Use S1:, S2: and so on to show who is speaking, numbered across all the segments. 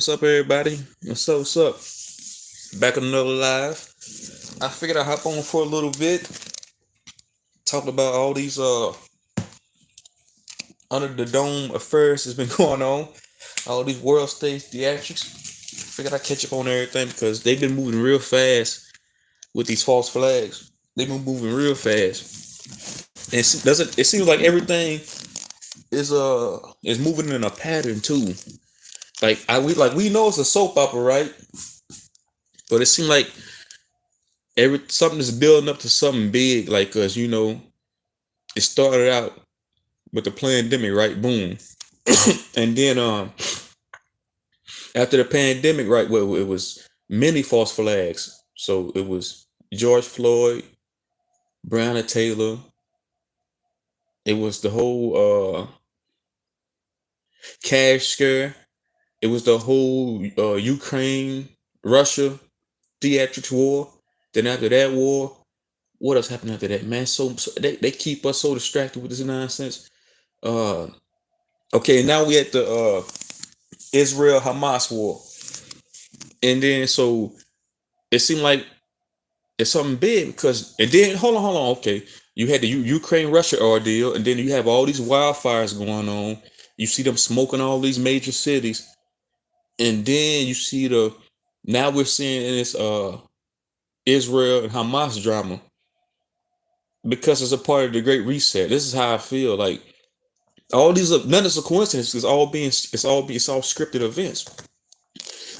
S1: What's up, everybody? What's up? What's up? Back on another live. I figured I'd hop on for a little bit, talk about all these under the dome affairs that's been going on, all these world stage theatrics. Figured I'd catch up on everything because they've been moving real fast with these false flags. They've been moving real fast. And it seems like everything is moving in a pattern too. We know it's a soap opera, right? But it seemed like something is building up to something big, like us. It started out with the pandemic, right? Boom, and then after the pandemic, right? Well, it was many false flags. So it was George Floyd, Breonna Taylor. It was the whole cash scare. It was the whole Ukraine Russia theatrics war. Then after that war, what else happened after that, man? So they keep us so distracted with this nonsense. Uh, okay, now we at the Israel Hamas war, and then so it seemed like it's something big because and then hold on, okay, you had the Ukraine Russia ordeal, and then you have all these wildfires going on. You see them smoking all these major cities, and then you see the now we're seeing in this Israel and Hamas drama because it's a part of the Great Reset. This is how I feel like all these none of it's a coincidence. It's all scripted events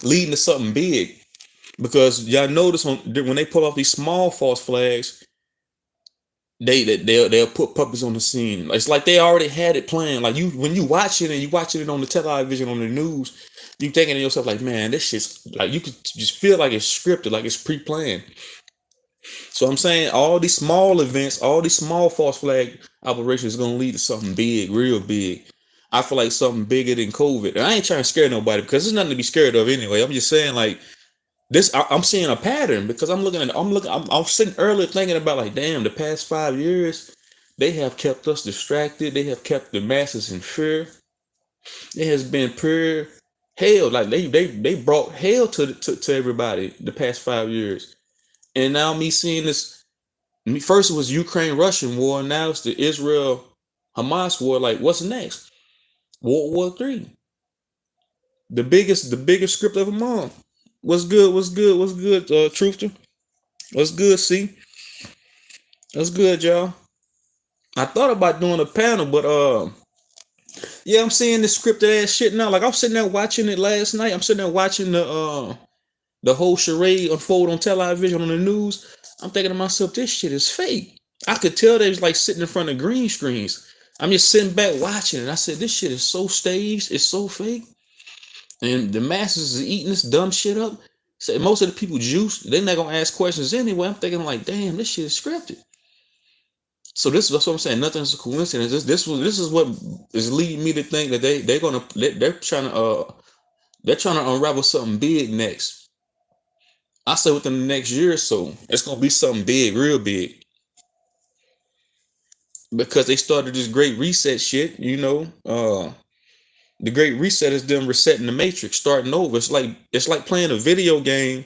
S1: leading to something big. Because y'all notice when they pull off these small false flags, they'll put puppies on the scene. It's like they already had it planned. Like when you watch it and you watching it on the television on the news, you thinking to yourself like, man, this shit's like you could just feel like it's scripted, like it's pre-planned. So I'm saying all these small events, all these small false flag operations is gonna lead to something big, real big. I feel like something bigger than COVID. And I ain't trying to scare nobody because there's nothing to be scared of anyway. I'm just saying like this. I'm seeing a pattern because I'm sitting earlier thinking about like, damn, the past 5 years, they have kept us distracted. They have kept the masses in fear. It has been pure hell. Like they brought hell to everybody the past 5 years. And now me seeing this, first it was Ukraine Russian war, now it's the Israel Hamas war. Like, what's next? World War III, the biggest script of them all. What's good? What's good? What's good? Truther, what's good? See, what's good, y'all? I thought about doing a panel, but yeah, I'm seeing this scripted ass shit now. Like I'm sitting there watching it last night. I'm sitting there watching the whole charade unfold on television on the news. I'm thinking to myself, this shit is fake. I could tell they was like sitting in front of green screens. I'm just sitting back watching it. I said, this shit is so staged. It's so fake. And the masses is eating this dumb shit up. So most of the people juice, they're not gonna ask questions anyway. I'm thinking like, damn, this shit is scripted. So that's what I'm saying. Nothing's a coincidence. This is what is leading me to think that they're trying to unravel something big next. I say within the next year or so, it's gonna be something big, real big. Because they started this great reset shit, the great reset is them resetting the matrix, starting over. It's like playing a video game.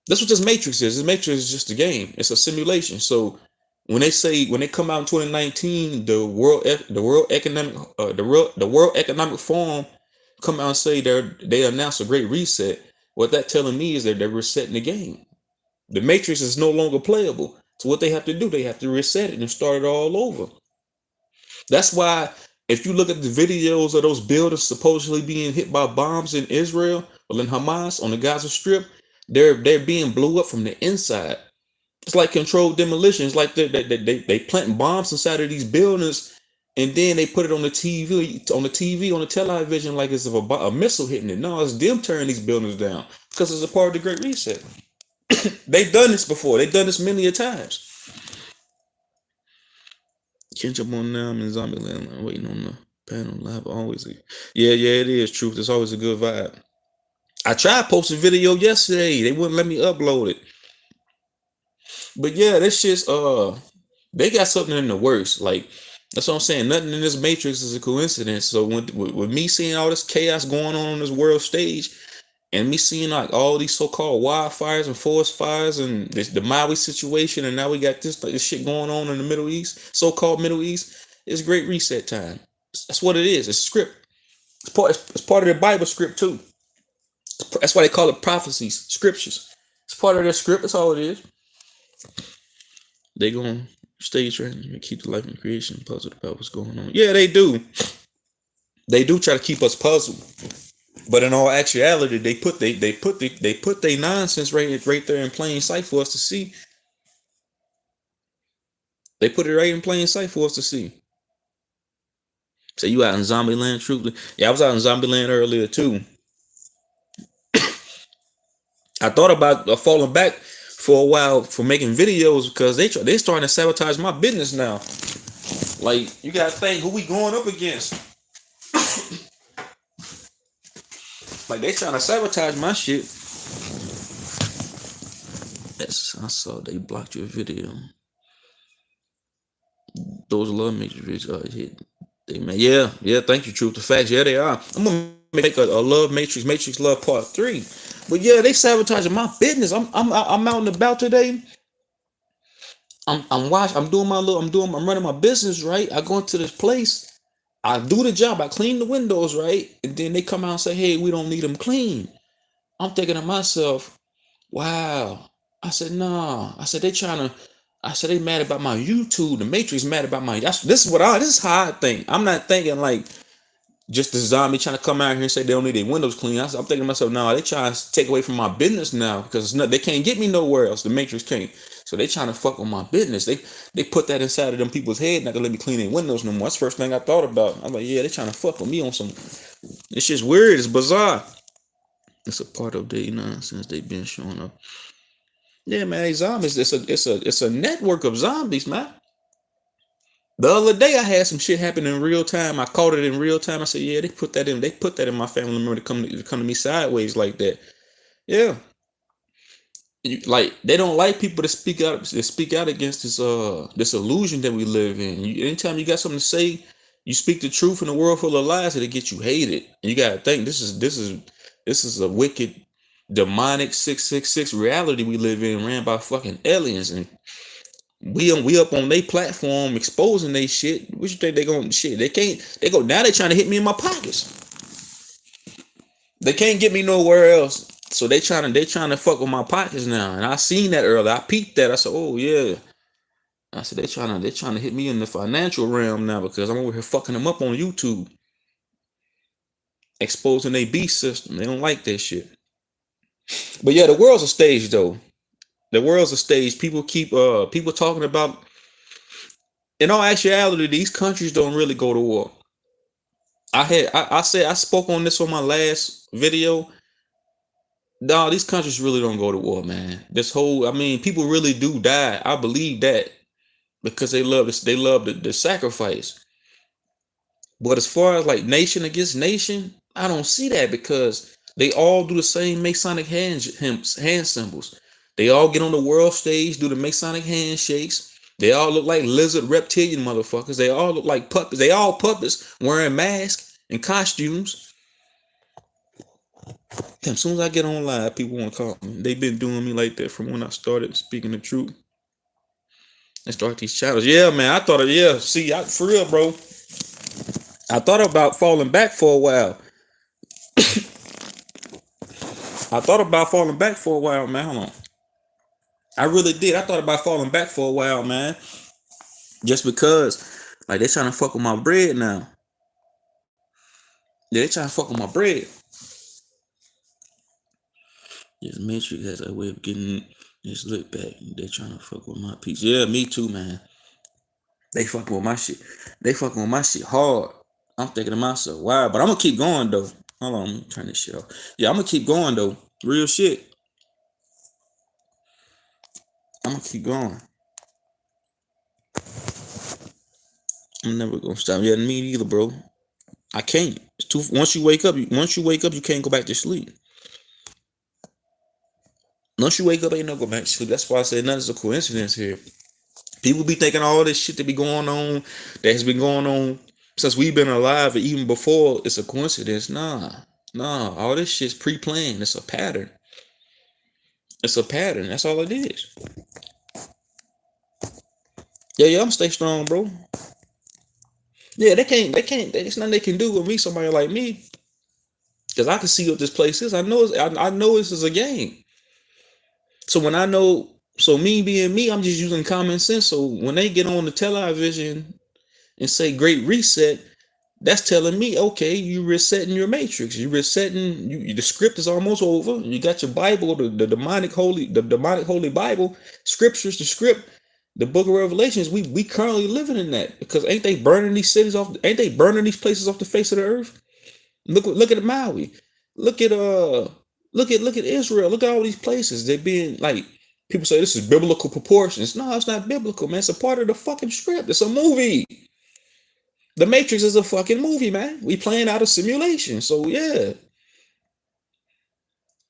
S1: That's what this matrix is. This matrix is just a game. It's a simulation. So when they come out in 2019, the World Economic Forum come out and say they announce a great reset. What that telling me is that they're resetting the game. The matrix is no longer playable. So what they have to do, they have to reset it and start it all over. That's why if you look at the videos of those buildings supposedly being hit by bombs in Israel or in Hamas on the Gaza Strip, they're being blew up from the inside. It's like controlled demolition. It's like they planting bombs inside of these buildings, and then they put it on the television like it's a missile hitting it. No, it's them tearing these buildings down because it's a part of the Great Reset. They've done this before. They've done this many a times. Catch up on them in Zombieland. I'm waiting on the panel live. Always, yeah, it is truth. It's always a good vibe. I tried posting video yesterday. They wouldn't let me upload it. But yeah, this shit's they got something in the works. Like That's what I'm saying. Nothing in this matrix is a coincidence. So with me seeing all this chaos going on this world stage, and me seeing like all these so-called wildfires and forest fires and the Maui situation, and now we got this shit going on in the Middle East, so-called Middle East, it's great reset time. That's what it is. It's script. It's part of the Bible script too. That's why they call it prophecies, scriptures. It's part of their script. That's all it is. They gonna stage right and keep the life and creation puzzled about what's going on. Yeah, they do. They do try to keep us puzzled. But in all actuality, they put their nonsense right there in plain sight for us to see. They put it right in plain sight for us to see. So you out in Zombie Land, truthfully? Yeah, I was out in Zombie Land earlier too. I thought about falling back for a while for making videos because they starting to sabotage my business now. Like, you gotta think who we going up against. Like, they trying to sabotage my shit. Yes, I saw they blocked your video. Those love matrix hit. They man, yeah. Thank you, truth. The facts, yeah, they are. I'm gonna make a love matrix love part 3. But yeah, they sabotaging my business. I'm out and about today. I'm running my business, right? I go into this place. I do the job. I clean the windows, right? And then they come out and say, hey, we don't need them clean. I'm thinking to myself, wow. I said, nah. I said, they mad about my YouTube. The Matrix mad about my, this is how I think. I'm not thinking like just the zombie trying to come out here and say they don't need their windows clean. I'm thinking to myself, nah, they trying to take away from my business now because they can't get me nowhere else. The Matrix can't. So they trying to fuck with my business. They put that inside of them people's head, not to let me clean their windows no more. That's the first thing I thought about. I'm like, yeah, they trying to fuck with me on some. It's just weird. It's bizarre. It's a part of their nonsense they've been showing up. Yeah, man, these zombies. It's a network of zombies, man. The other day I had some shit happen in real time. I caught it in real time. I said, yeah, they put that in my family member to come to me sideways like that. Yeah. Like, they don't like people to speak out against this illusion that we live in. Anytime you got something to say, you speak the truth in a world full of lies, it'll get you hated. And you gotta think this is a wicked, demonic 666 reality we live in, ran by fucking aliens, and we up on their platform exposing they shit. What you think they gonna shit? They go now. They trying to hit me in my pockets. They can't get me nowhere else. So they trying to fuck with my pockets now. And I seen that earlier. I peeped that. I said, oh yeah. I said they trying to hit me in the financial realm now because I'm over here fucking them up on YouTube. Exposing their beast system. They don't like that shit. But yeah, the world's a stage though. The world's a stage. People keep people talking about, in all actuality, these countries don't really go to war. I spoke on this on my last video. No, these countries really don't go to war, man. People really do die. I believe that because they love this. They love the sacrifice. But as far as like nation against nation, I don't see that because they all do the same Masonic hand symbols. They all get on the world stage, do the Masonic handshakes. They all look like lizard reptilian motherfuckers. They all look like puppets. They all puppets wearing masks and costumes. As soon as I get on live, people want to call me. They've been doing me like that from when I started speaking the truth and start these channels. Yeah, man, I thought for real, bro. I thought about falling back for a while. Man. Hold on. I really did. I thought about falling back for a while, man. Just because, like, they trying to fuck with my bread now. Yeah, they trying to fuck with my bread. This Matrix has a way of getting this look back. They're trying to fuck with my piece. Yeah, me too, man. They fucking with my shit. They fucking with my shit hard. I'm thinking to myself, wow, but I'm gonna keep going though. Hold on, let me turn this shit off. Yeah, I'm gonna keep going though. Real shit. I'm gonna keep going. I'm never gonna stop. Yeah, me either, bro. I can't. It's too. Once you wake up, you can't go back to sleep. Once you wake up, ain't no go back to sleep. That's why I say nothing's a coincidence here. People be thinking all this shit that be going on, that has been going on since we've been alive, or even before, it's a coincidence. Nah, all this shit's pre-planned. It's a pattern. It's a pattern. That's all it is. Yeah, I'm stay strong, bro. Yeah, there's nothing they can do with me, somebody like me. Because I can see what this place is. I know this is a game. So when I know, so me being me, I'm just using common sense. So when they get on the television and say Great Reset, that's telling me, okay, you resetting your matrix. You resetting. The script is almost over. You got your Bible, the demonic holy Bible, scriptures, the script, the Book of Revelations. We currently living in that because ain't they burning these cities off? Ain't they burning these places off the face of the earth? Look at Maui. Look at look at Israel. Look at all these places. They're being like people say this is biblical proportions. No, it's not biblical, man. It's a part of the fucking script. It's a movie. The Matrix is a fucking movie, man. We playing out a simulation. So yeah.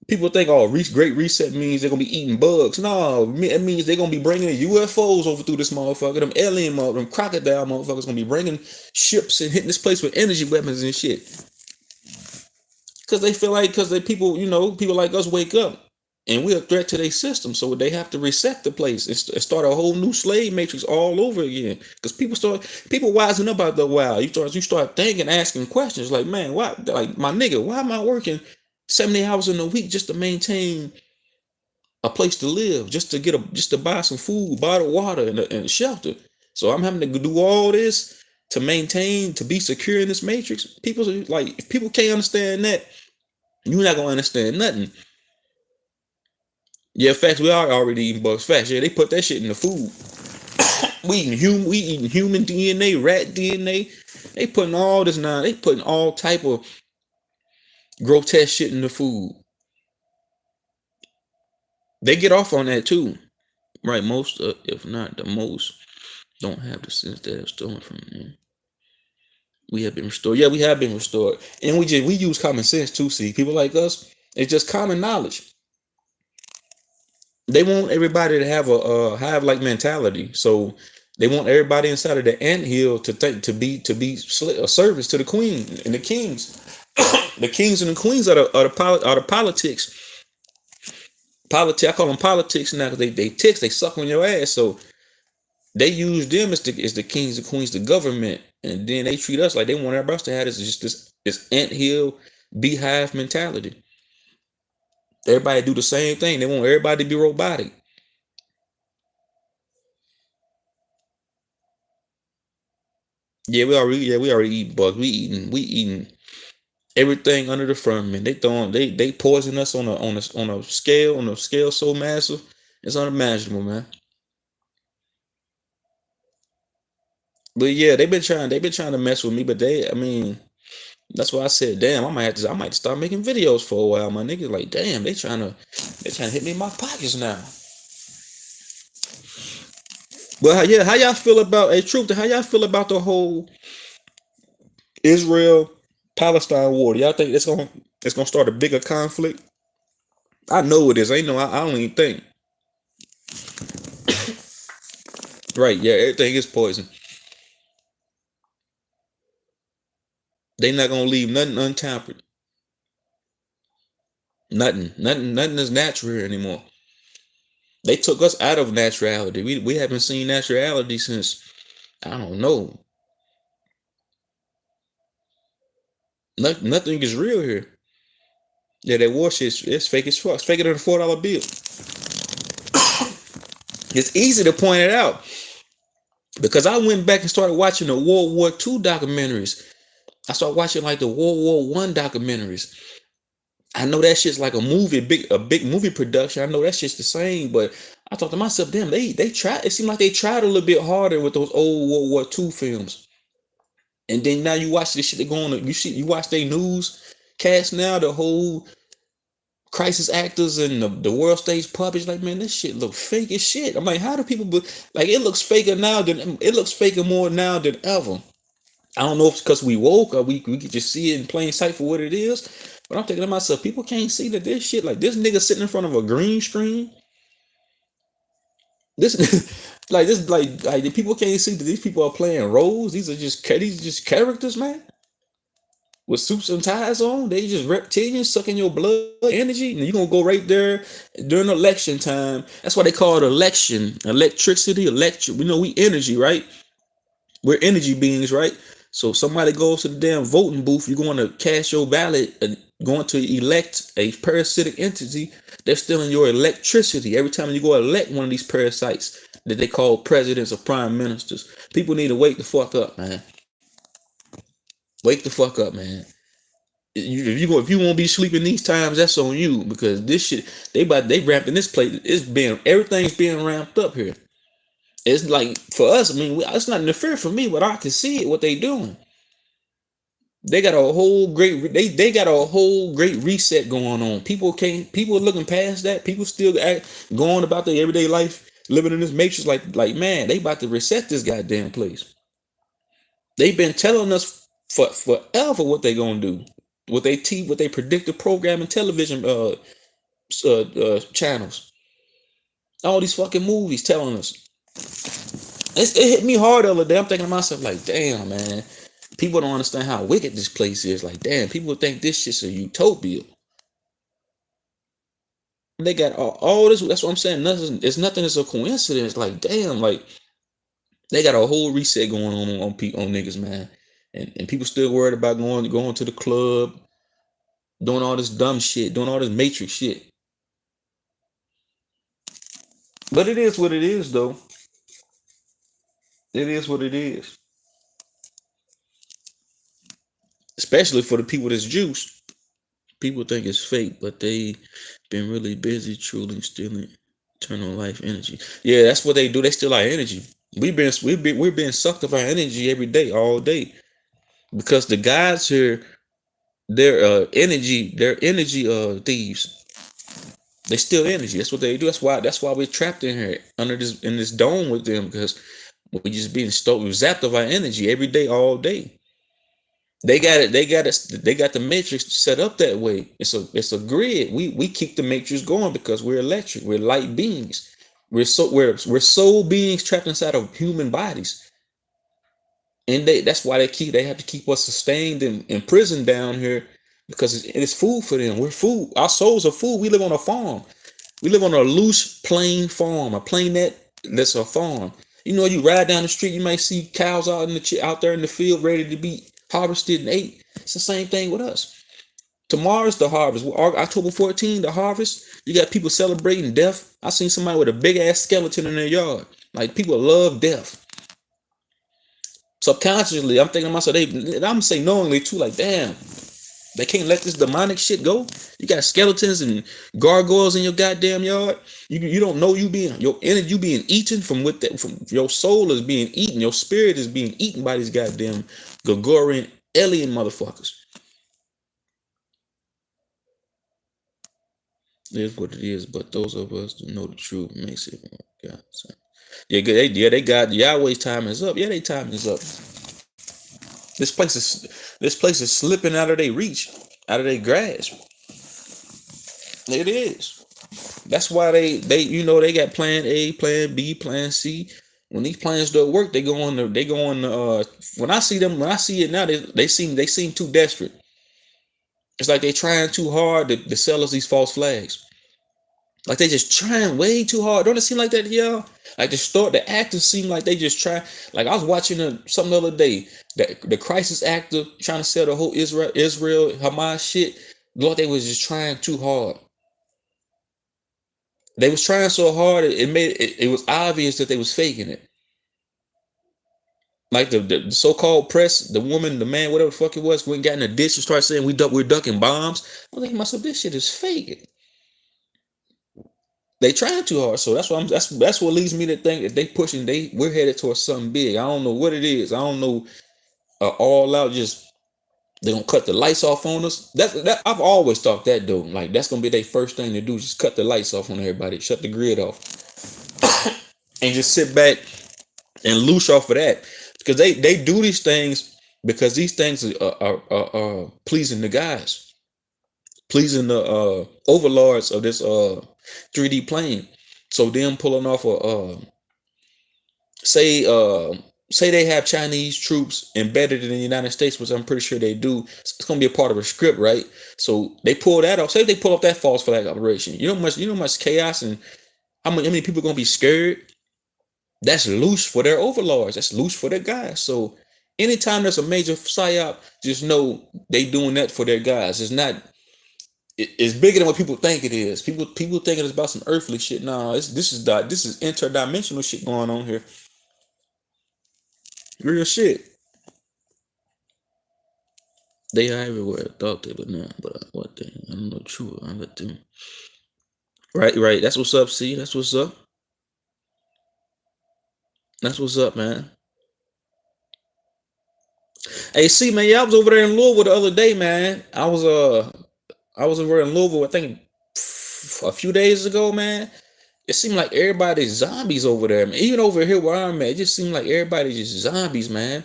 S1: People think, oh, Great Reset means they're gonna be eating bugs. No, it means they're gonna be bringing UFOs over through this motherfucker. Them alien them crocodile motherfuckers gonna be bringing ships and hitting this place with energy weapons and shit. Because they feel like, because they people, people like us wake up and we're a threat to their system, so they have to reset the place and start a whole new slave matrix all over again. Because people wising up out the wild. You start thinking, asking questions like, man, why, like my nigga, why am I working 70 hours in a week just to maintain a place to live, just to buy some food, bottled water, and shelter? So I'm having to do all this to maintain, to be secure in this matrix. People like, if people can't understand that, you're not gonna understand nothing. Yeah, facts. We are already eating bugs. Facts. Yeah, they put that shit in the food. We eating human DNA, rat DNA. They putting all this now. They putting all type of grotesque shit in the food. They get off on that too, right? Most, if not the most, don't have the sense that it's stolen from them. We have been restored. Yeah, we have been restored, and we use common sense too. See, people like us, it's just common knowledge. They want everybody to have a hive like mentality. So they want everybody inside of the anthill to think to be a service to the queen and the kings. The kings and the queens are the politics. I call them politics now because they ticks, they suck on your ass. So they use them as the kings and queens, the government, and then they treat us like they want everybody else to have this anthill beehive mentality. Everybody do the same thing. They want everybody to be robotic. Yeah, we already eat bugs. We eating everything under the firmament. They poison us on a scale so massive, it's unimaginable, man. But yeah, they've been trying to mess with me, but I mean, that's why I said, damn, I might start making videos for a while. My niggas like, damn, they trying to hit me in my pockets now. But how y'all feel about a truth? How y'all feel about the whole Israel Palestine war? Do y'all think it's gonna start a bigger conflict? I know it is. I know. I don't even think. Right? Yeah, everything is poison. They not gonna leave nothing untampered. Nothing is natural here anymore. They took us out of naturality. We haven't seen naturality since, I don't know. Nothing is real here. Yeah, that war shit, it's fake as fuck. It's faker than a $4 bill. It's easy to point it out because I went back and started watching the World War II documentaries. I started watching like the World War One documentaries. I know that shit's like a big movie production. I know that shit's the same, but I thought to myself, damn, they tried. It seemed like they tried a little bit harder with those old World War II films. And then now you watch this shit they go on. You watch their news cast now, the whole crisis actors and the world stage puppets. Like, man, this shit look fake as shit. I'm like, how do people like it looks faker now than it looks faker more now than ever. I don't know if it's because we woke or we could just see it in plain sight for what it is. But I'm thinking to myself, people can't see that this shit, like this nigga sitting in front of a green screen. This Like this, like the people can't see that these people are playing roles. These are just characters, man, with suits and ties on. They just reptilians sucking your blood energy, and you gonna go right there during election time. That's why they call it election, electricity, electric. We know we energy, right? We're energy beings, right? So if somebody goes to the damn voting booth, you're going to cast your ballot and going to elect a parasitic entity. They're stealing your electricity every time you go elect one of these parasites that they call presidents or prime ministers. People need to wake the fuck up, man. Wake the fuck up, man. If you won't be sleeping these times, that's on you, because this shit they ramping this place. Everything's being ramped up here. It's like for us. I mean, it's not interfere for me, but I can see it what they doing. They got a whole great reset going on. People are looking past that. People still going about their everyday life, living in this matrix. Like man, they about to reset this goddamn place. They've been telling us for forever what they gonna do. What they predictive programming television channels. All these fucking movies telling us. It hit me hard the other day. I'm thinking to myself, like, damn, man. People don't understand how wicked this place is. Like, damn, people think this shit's a utopia. They got all this. That's what I'm saying. Nothing is a coincidence. Like, damn, like they got a whole reset going on niggas, man. And people still worried about going to the club, doing all this dumb shit, doing all this matrix shit. But it is what it is, though. It is what it is. Especially for the people that's juiced. People think it's fake, but they been really busy truly stealing eternal life energy. Yeah, that's what they do. They steal our energy. We're being sucked of our energy every day, all day. Because the guys here, they're energy thieves. They steal energy. That's what they do. That's why we're trapped in here under this dome with them, because we just being stolen, zapped of our energy every day, all day. They got it. They got it. They got the matrix set up that way. It's a grid. We keep the matrix going because we're electric. We're light beings. We're soul beings trapped inside of human bodies, and that's why they have to keep us sustained and in prison down here, because it's food for them. We're food. Our souls are food. We live on a farm. We live on a loose plain farm. A plain that's a farm. You ride down the street, you might see cows out there in the field ready to be harvested and ate. It's the same thing with us. Tomorrow's the harvest. October 14th, the harvest. You got people celebrating death. I seen somebody with a big ass skeleton in their yard. Like, people love death. Subconsciously, I'm thinking to myself, I'm gonna say knowingly too, like, damn, they can't let this demonic shit go. You got skeletons and gargoyles in your goddamn yard. You don't know your energy you being eaten from your soul is being eaten. Your spirit is being eaten by these goddamn Gregorian alien motherfuckers. It is what it is, but those of us who know the truth makes it. God, they got Yahweh's time is up. Yeah, their time is up. This place is slipping out of their reach, out of their grasp. It is. That's why they got plan A, plan B, plan C. When these plans don't work, when I see it now, they seem too desperate. It's like they trying too hard to sell us these false flags. Like they just trying way too hard. Don't it seem like that, y'all? Like the actors seem like they just try. Like I was watching something the other day, that the crisis actor trying to sell the whole Israel Hamas shit. Lord, they was just trying too hard. They was trying so hard, it was obvious that they was faking it. Like the so-called press, the woman, the man, whatever the fuck it was, went got in a ditch and started saying we're ducking bombs. I'm thinking to myself, this shit is fake. They trying too hard, so that's what leads me to think that we're headed towards something big. I don't know what it is. I don't know. All out, just they gonna cut the lights off on us. That I've always thought that though. Like that's gonna be their first thing to do, just cut the lights off on everybody, shut the grid off, and just sit back and loose off of that, because they do these things because these things are pleasing the guys, pleasing the overlords of this 3D plane. So them pulling off say say they have Chinese troops embedded in the United States, which I'm pretty sure they do. It's gonna be a part of a script, right? So they pull that off. Say if they pull off that false flag operation. You know how much chaos and how many people are gonna be scared. That's loose for their overlords. That's loose for their guys. So anytime there's a major psyop, just know they doing that for their guys. It's not. It's bigger than what people think it is. People thinking it's about some earthly shit. No, this is interdimensional shit going on here. Real shit. They are everywhere. I thought they were not, but what the? I don't know. True. I let them. Right, right. That's what's up. See, that's what's up. That's what's up, man. Hey, see, man, yeah, I was over there in Louisville the other day, man. I was over in Louisville, I think a few days ago, man. It seemed like everybody's zombies over there, man. Even over here where I'm at, it just seemed like everybody's just zombies, man.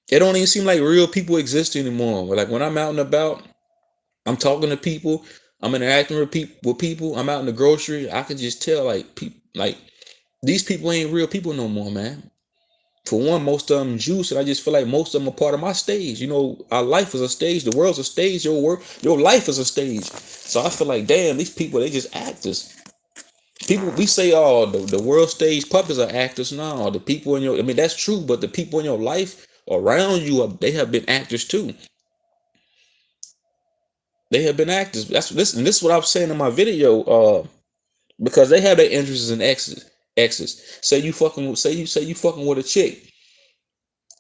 S1: It don't even seem like real people exist anymore. Like when I'm out and about, I'm talking to people, I'm interacting with people. I'm out in the grocery, I can just tell like people like these people ain't real people no more, man. For one, most of them Jews, and I just feel like most of them are part of my stage. You know, our life is a stage, the world's a stage, your life is a stage. So I feel like, damn, these people, they just actors. People, we say, oh, the world stage puppets are actors. No, the people in your, I mean, that's true, but the people in your life around you, they have been actors too. They have been actors. This is what I was saying in my video. Because they have their interests in exes. Say you fucking with a chick,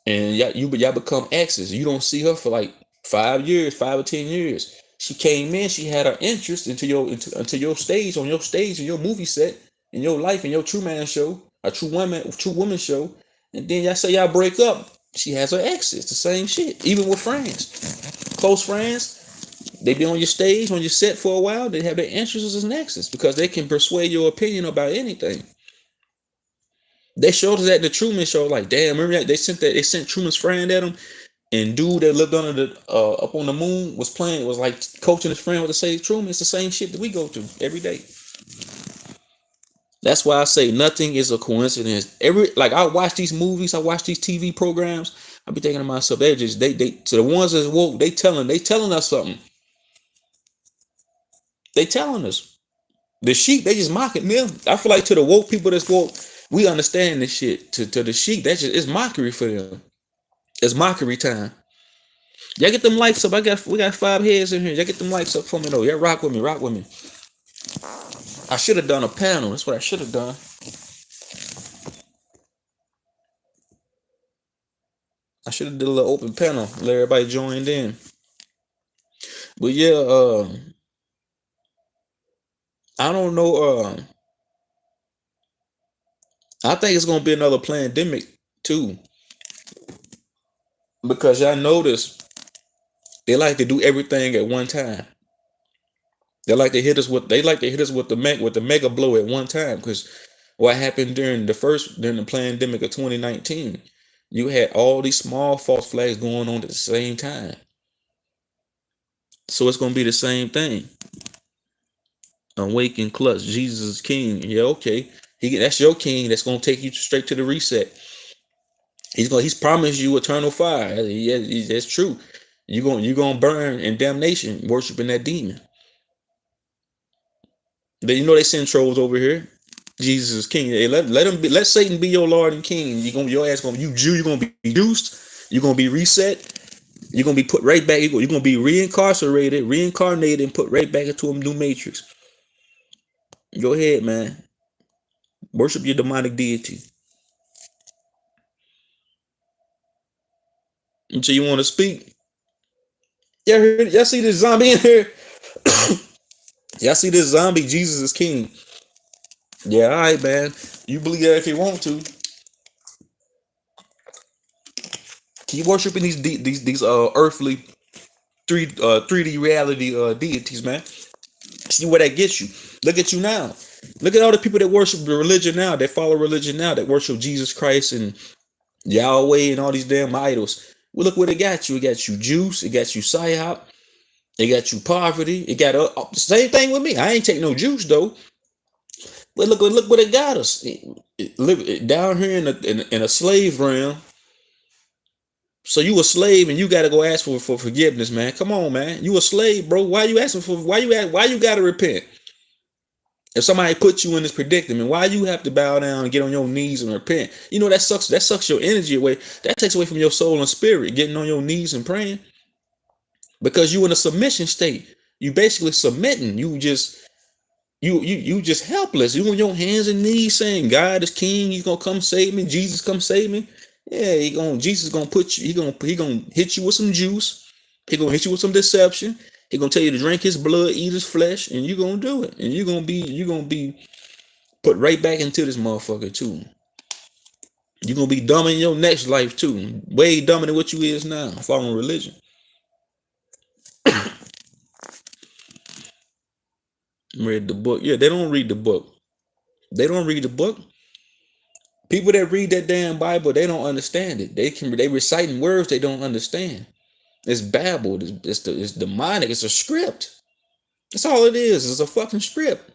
S1: and y'all become exes. You don't see her for like 5 years, 5 or 10 years. She came in, she had her interest into your stage, on your stage, in your movie set, in your life, in your true man show, a true woman show, and then y'all say y'all break up. She has her exes. The same shit. Even with friends, close friends, they be on your stage, on your set for a while. They have their interests as exes because they can persuade your opinion about anything. They showed us that in the Truman Show. Like, damn, remember that they sent Truman's friend at him, and dude that lived under the up on the moon was like coaching his friend with to say Truman. It's the same shit that we go through every day. That's why I say nothing is a coincidence. I watch these movies, I watch these TV programs. I be thinking to myself, they to the ones that's woke, they telling us something. They telling us. The sheep, they just mocking them. I feel like to the woke people that's woke, we understand this shit. To the sheep, that's just it's mockery for them. It's mockery time. Y'all get them likes up. We got 5 heads in here. Y'all get them likes up for me though. Y'all rock with me, rock with me. I should have done a panel. That's what I should have done. I should have did a little open panel. Let everybody join in. But yeah, I don't know. I think it's gonna be another pandemic too, because y'all notice they like to do everything at one time. They like to hit us with the mega blow at one time. Because what happened during the pandemic of 2019, you had all these small false flags going on at the same time. So it's gonna be the same thing. Awaken clutch. Jesus is king. Yeah, okay. That's your king. That's gonna take you straight to the reset. He's promised you eternal fire. Yeah, that's true. You gonna burn in damnation worshiping that demon. They send trolls over here. Jesus is king. Hey, let Satan be your Lord and King. Your ass gonna you Jew. You're gonna be reduced. You're gonna be reset. You're gonna be put right back. You're gonna be reincarnated, and put right back into a new matrix. Go ahead, man. Worship your demonic deity. Until you want to speak. Y'all see this zombie in here? Y'all see this zombie? Jesus is king. Yeah, all right, man. You believe that if you want to. Keep worshiping these earthly 3D reality deities, man. See where that gets you. Look at you now. Look at all the people that worship the religion now, that follow religion now, that worship Jesus Christ and Yahweh and all these damn idols. Well, look what it got you. It got you juice. It got you psyop. It got you poverty. It got the same thing with me. I ain't take no juice though. But look what it got us. Down here in a slave realm. So you a slave and you gotta go ask for forgiveness, man. Come on, man. You a slave, bro. Why you asking for? Why you gotta repent? If somebody put you in this predicament, why you have to bow down and get on your knees and repent? You know that sucks. That sucks your energy away. That takes away from your soul and spirit. Getting on your knees and praying because you in a submission state. You basically submitting. You just helpless. You on your hands and knees saying, God is king, he's gonna come save me, Jesus come save me. Yeah, Jesus gonna put you, he gonna hit you with some juice, he gonna hit you with some deception, he gonna tell you to drink his blood, eat his flesh, and you gonna do it. And you're gonna be put right back into this motherfucker too. You're gonna be dumb in your next life too. Way dumber than what you is now, following religion. Read the book. Yeah, they don't read the book. They don't read the book. People that read that damn Bible, they don't understand it. They reciting words they don't understand. It's babbled. It's demonic. It's a script. That's all it is. It's a fucking script.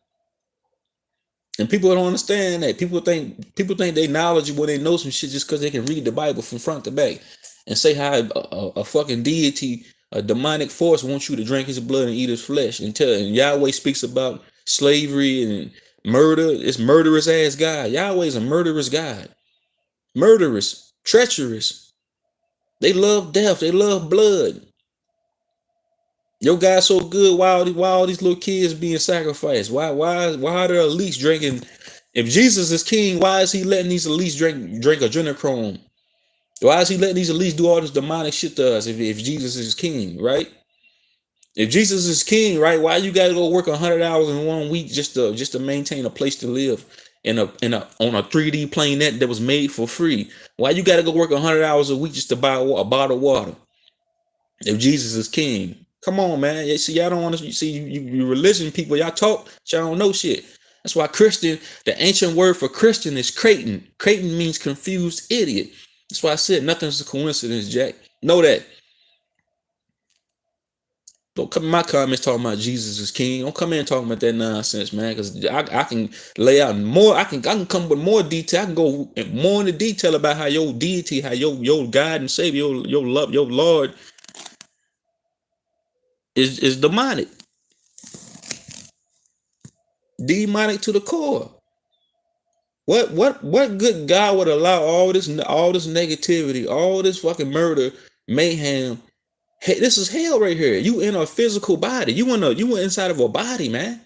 S1: And people don't understand that. People think they knowledgeable when they know some shit just because they can read the Bible from front to back and say how a fucking deity, a demonic force wants you to drink his blood and eat his flesh. And Yahweh speaks about slavery and murder. It's murderous ass God. Yahweh is a murderous God. Murderous, treacherous. They love death. They love blood. Your God's so good. Why all these little kids being sacrificed? Why are the elites drinking? If Jesus is king, why is he letting these elites drink adrenochrome? Why is he letting these elites do all this demonic shit to us? If Jesus is king, right? If Jesus is king, right? Why you gotta go work 100 hours in 1 week just to maintain a place to live on a 3D plane that was made for free? Why you gotta go work 100 hours a week just to buy a bottle of water? If Jesus is king, come on, man. You see, y'all don't want to see you religion people. Y'all talk, y'all don't know shit. That's why Christian, the ancient word for Christian is Creighton. Creighton means confused idiot. That's why I said nothing's a coincidence, Jack. Know that. Don't come in my comments talking about Jesus is king. Don't come in talking about that nonsense, man. Because I can lay out more. I can come with more detail. I can go more into detail about how your deity, how your God and Savior, your love, your Lord is demonic. Demonic to the core. What good God would allow all this negativity, all this fucking murder, mayhem? Hey, this is hell right here. You in a physical body. You inside of a body, man.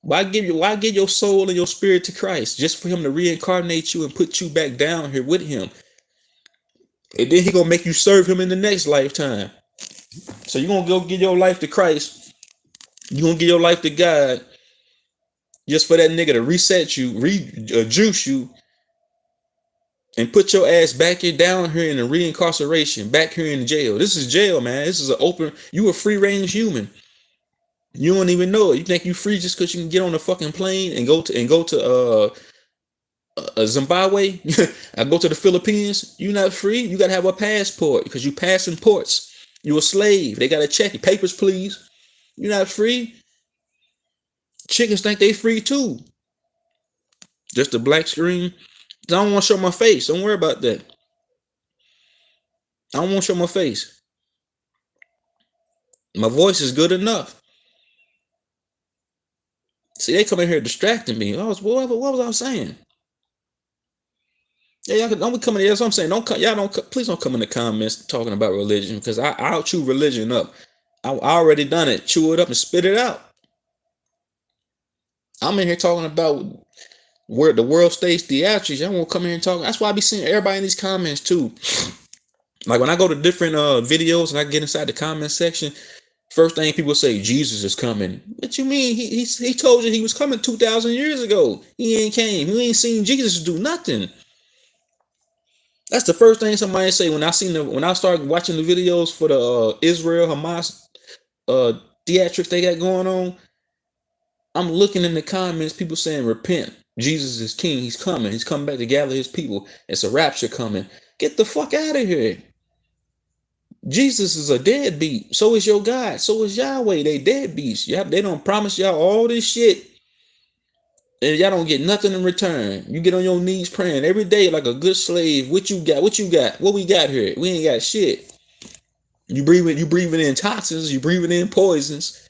S1: Why give your soul and your spirit to Christ just for him to reincarnate you and put you back down here with him? And then he gonna make you serve him in the next lifetime. So you gonna go give your life to Christ. You gonna give your life to God just for that nigga to reset you, juice you, and put your ass back here down here in the reincarceration, back here in jail. This is jail, man. This is an open. You a free range human. You don't even know it. You think you free just because you can get on a fucking plane and go to Zimbabwe? I go to the Philippines. You not free. You gotta have a passport because you passing ports. You a slave. They gotta check your papers, please. You not free. Chickens think they free too. Just a black screen. I don't want to show my face. Don't worry about that. I don't want to show my face. My voice is good enough. See, they come in here distracting me. What was I saying? Yeah, y'all don't come in here. That's what I'm saying. Please don't come in the comments talking about religion because I'll chew religion up. I already done it. Chew it up and spit it out. I'm in here talking about where the world stays theatrics. I won't come here and talk. That's why I be seeing everybody in these comments too. Like when I go to different videos and I get inside the comment section, first thing people say, Jesus is coming. What you mean? He told you he was coming 2,000 years ago. He ain't came. You ain't seen Jesus do nothing. That's the first thing somebody say when I started watching the videos for the Israel Hamas theatrics they got going on. I'm looking in the comments, people saying, repent. Jesus is king. He's coming. He's coming back to gather his people. It's a rapture coming. Get the fuck out of here. Jesus is a deadbeat. So is your God. So is Yahweh. They deadbeats. They don't promise y'all all this shit. and y'all don't get nothing in return. You get on your knees praying every day like a good slave. What you got? What you got? What we got here? We ain't got shit. You breathing in toxins. You breathing in poisons.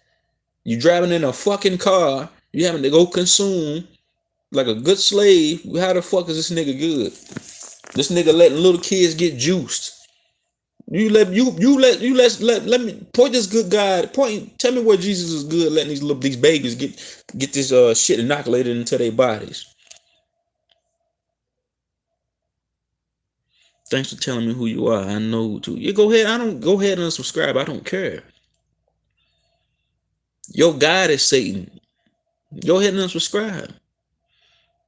S1: You driving in a fucking car. You having to go consume like a good slave. How the fuck is this nigga good? This nigga letting little kids get juiced. Let me point this good God. Tell me where Jesus is good, letting these babies get this shit inoculated into their bodies. Thanks for telling me who you are. I know too. You go ahead. Go ahead and unsubscribe. I don't care. Your God is Satan. Go ahead and unsubscribe.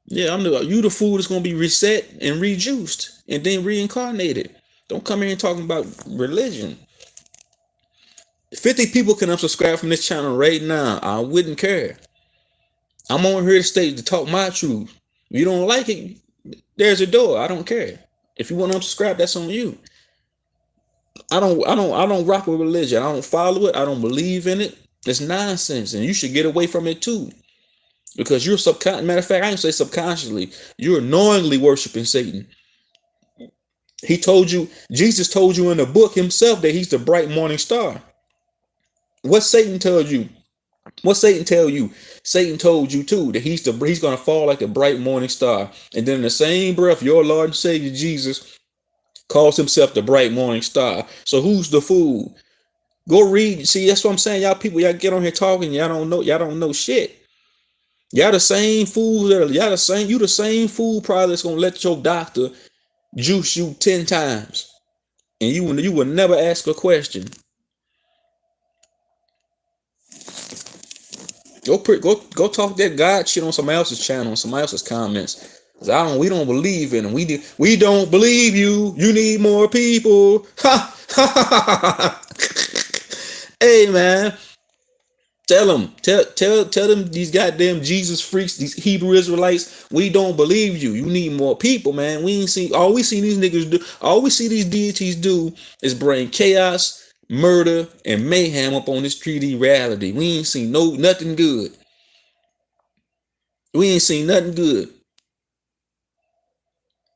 S1: Yeah, you the fool that's gonna be reset and rejuiced and then reincarnated. Don't come here and talking about religion. 50 people can unsubscribe from this channel right now. I wouldn't care. I'm on here to talk my truth. If you don't like it, there's a door. I don't care. If you want to unsubscribe, that's on you. I don't rock with religion. I don't follow it. I don't believe in it. It's nonsense, and you should get away from it too. Because you're matter of fact, I didn't say subconsciously, you're knowingly worshiping Satan. Jesus told you in the book himself that he's the bright morning star. What Satan told you? What Satan tell you? Satan told you too that he's gonna fall like the bright morning star. And then in the same breath, your Lord and Savior Jesus calls himself the bright morning star. So who's the fool? Go read. See, that's what I'm saying. Y'all get on here talking, y'all don't know shit. Y'all the same fools you the same fool probably that's gonna let your doctor juice you 10 times. And you will never ask a question. Go talk that God shit on somebody else's channel, on somebody else's comments. We don't believe in him. We don't believe you. You need more people. Ha ha. Hey man. Tell them these goddamn Jesus freaks, these Hebrew Israelites, we don't believe you. You need more people, man. All we see these niggas do, all we see these deities do is bring chaos, murder, and mayhem up on this 3D reality. We ain't seen nothing good. We ain't seen nothing good.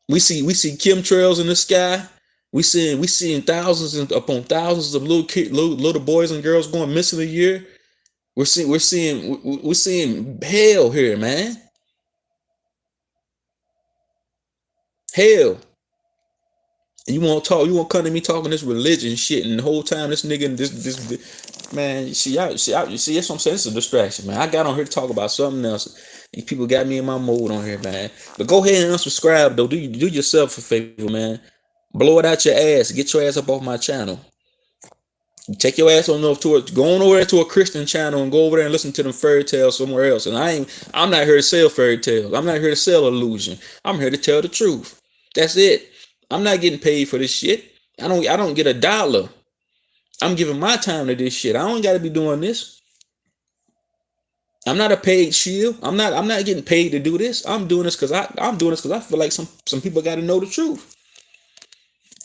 S1: We see chemtrails in the sky. We seeing thousands upon thousands of little boys and girls going missing a year. We're seeing hell here, man. Hell. And you want to come to me talking this religion shit, and the whole time this nigga, this man, see, that's what I'm saying. It's a distraction, man. I got on here to talk about something else. These people got me in my mode on here, man. But go ahead and unsubscribe though. Do yourself a favor, man. Blow it out your ass. Get your ass up off my channel. Take your ass on over to a Christian channel and go over there and listen to them fairy tales somewhere else. And I'm not here to sell fairy tales. I'm not here to sell illusion. I'm here to tell the truth. That's it. I'm not getting paid for this shit. I don't get $1. I'm giving my time to this shit. I don't got to be doing this. I'm not a paid shield. I'm not getting paid to do this. I'm doing this because I feel like some people got to know the truth.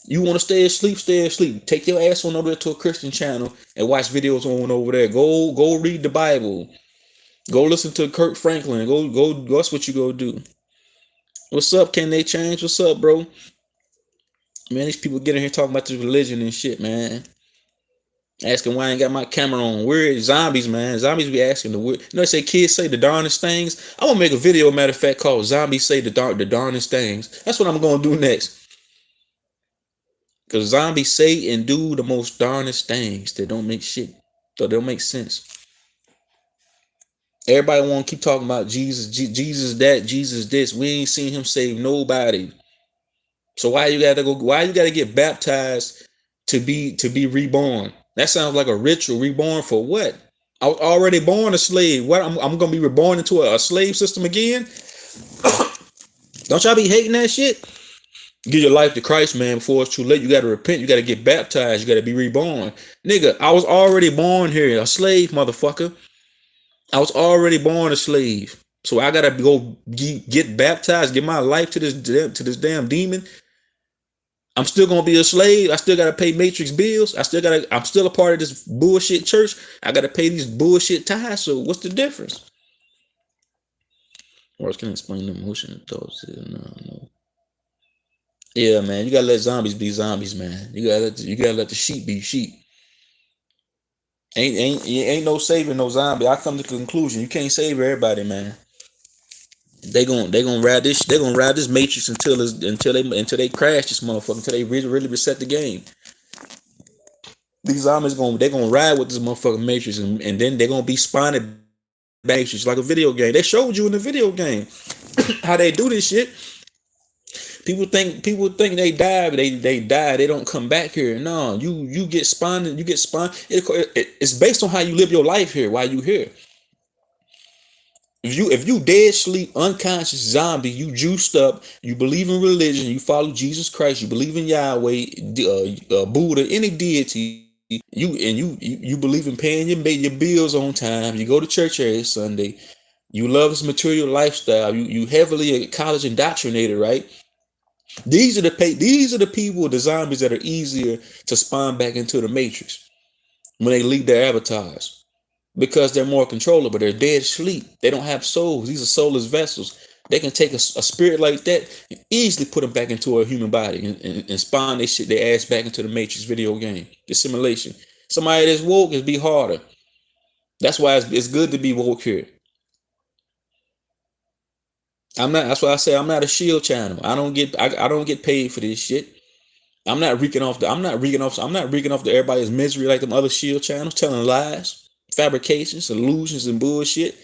S1: You want to stay asleep, stay asleep. Take your ass on over to a Christian channel and watch videos on over there. Go read the Bible. Go listen to Kirk Franklin. Go. That's what you go do. What's up? Can they change? What's up, bro? Man, these people getting here talking about this religion and shit, man. Asking why I ain't got my camera on. We're zombies, man. Zombies be asking they say kids say the darnest things. I'm gonna make a video, matter of fact, called "Zombies Say the Darnest Things." That's what I'm gonna do next. Because zombies say and do the most darnest things that don't make shit. So they don't make sense. Everybody want to keep talking about Jesus, Jesus that, Jesus this. We ain't seen him save nobody. So why you gotta get baptized to be reborn? That sounds like a ritual. Reborn for what? I was already born a slave. What? I'm gonna be reborn into a slave system again? Don't y'all be hating that shit? Give your life to Christ, man, before it's too late. You got to repent. You got to get baptized. You got to be reborn. Nigga, I was already born here. A slave, motherfucker. I was already born a slave. So I got to go get baptized, give my life to this damn demon. I'm still going to be a slave. I still got to pay matrix bills. I'm still a part of this bullshit church. I got to pay these bullshit tithes. So what's the difference? Words can explain the emotion thoughts. No, no. Yeah, man. You gotta let zombies be zombies, man. You gotta let the sheep be sheep. Ain't no saving no zombie. I come to the conclusion you can't save everybody, man. They gonna ride this matrix until they crash this motherfucker until they really reset the game. These zombies they gonna ride with this motherfucking matrix and then they're gonna be spawning matrix like a video game. They showed you in the video game how they do this shit. People think they die, but they die. They don't come back here. No, you get spawned. You get spawned. It's based on how you live your life here while you here. If you dead sleep unconscious zombie, you juiced up, you believe in religion, you follow Jesus Christ, you believe in Yahweh, Buddha, any deity, you believe in paying your bills on time, you go to church every Sunday, you love this material lifestyle, you heavily college indoctrinated, right? These are the people, the zombies that are easier to spawn back into the matrix when they leave their avatars because they're more controllable. They're dead asleep. They don't have souls. These are soulless vessels. They can take a spirit like that and easily put them back into a human body and spawn their ass back into the Matrix video game, the simulation. Somebody that's woke is be harder. That's why it's good to be woke here. I'm not. That's why I say I'm not a shield channel. I don't get paid for this shit. I'm not reeking off to everybody's misery like them other shield channels, telling lies, fabrications, illusions, and bullshit.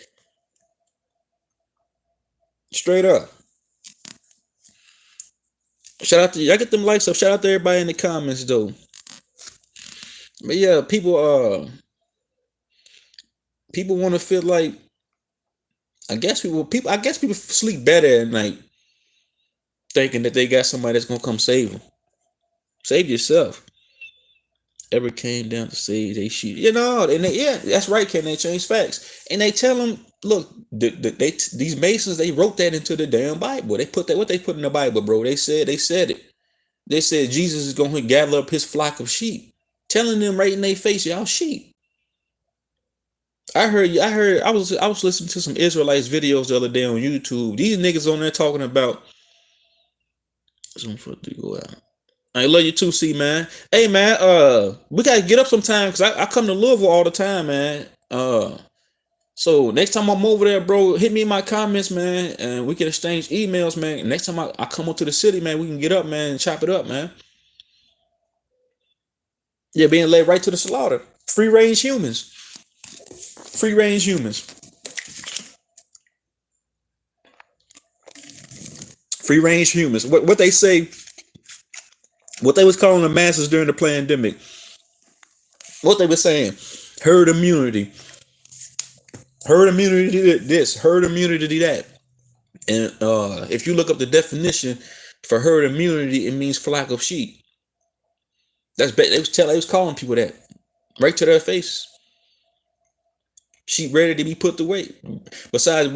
S1: Straight up. Shout out to you. I get them likes up. Shout out to everybody in the comments though. But yeah, people want to feel like I guess people sleep better at night thinking that they got somebody that's gonna come save them. Save yourself. Ever came down to save they sheep. Yeah, that's right, can they change facts? And they tell them, look, these Masons, they wrote that into the damn Bible. They put that what they put in the Bible, bro. They said it. They said Jesus is going to gather up his flock of sheep, telling them right in their face, y'all sheep. I was listening to some Israelites videos the other day on YouTube. These niggas on there talking about some for to go out. I love you too, C man. Hey man, we gotta get up sometime because I come to Louisville all the time, man. So next time I'm over there, bro, hit me in my comments, man, and we can exchange emails, man. Next time I come up to the city, man, we can get up, man, and chop it up, man. Yeah, being led right to the slaughter. Free range humans. Free range humans. Free range humans. What they say, what they was calling the masses during the pandemic. What they were saying, herd immunity. Herd immunity this, herd immunity that. And if you look up the definition for herd immunity, it means flock of sheep. They was calling people that right to their faces. Sheep ready to be put to weight. Besides,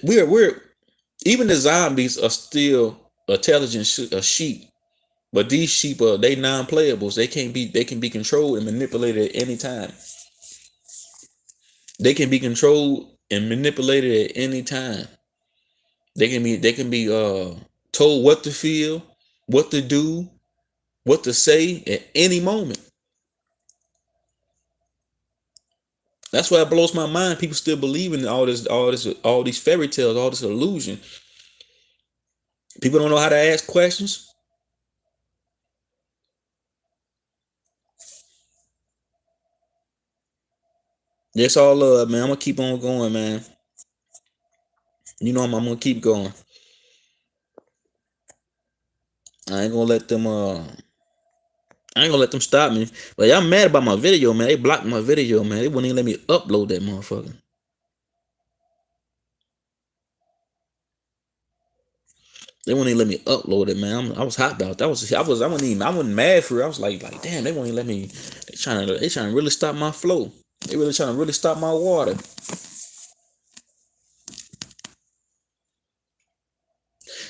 S1: we're even the zombies are still intelligent sheep, but these sheep are they non-playables. They can be controlled and manipulated at any time. They can be controlled and manipulated at any time. They can be told what to feel, what to do, what to say at any moment. That's why it blows my mind. People still believe in all these fairy tales, all this illusion. People don't know how to ask questions. That's all love, man. I'm gonna keep on going, man. I'm gonna keep going. I ain't gonna let them. I ain't gonna let them stop me. But y'all mad about my video, man. They blocked my video, man. They wouldn't even let me upload that motherfucker. They wouldn't even let me upload it, man. I was hot about that. I wasn't mad for it. I was like, damn, they won't even let me. They trying to really stop my flow. They really trying to really stop my water.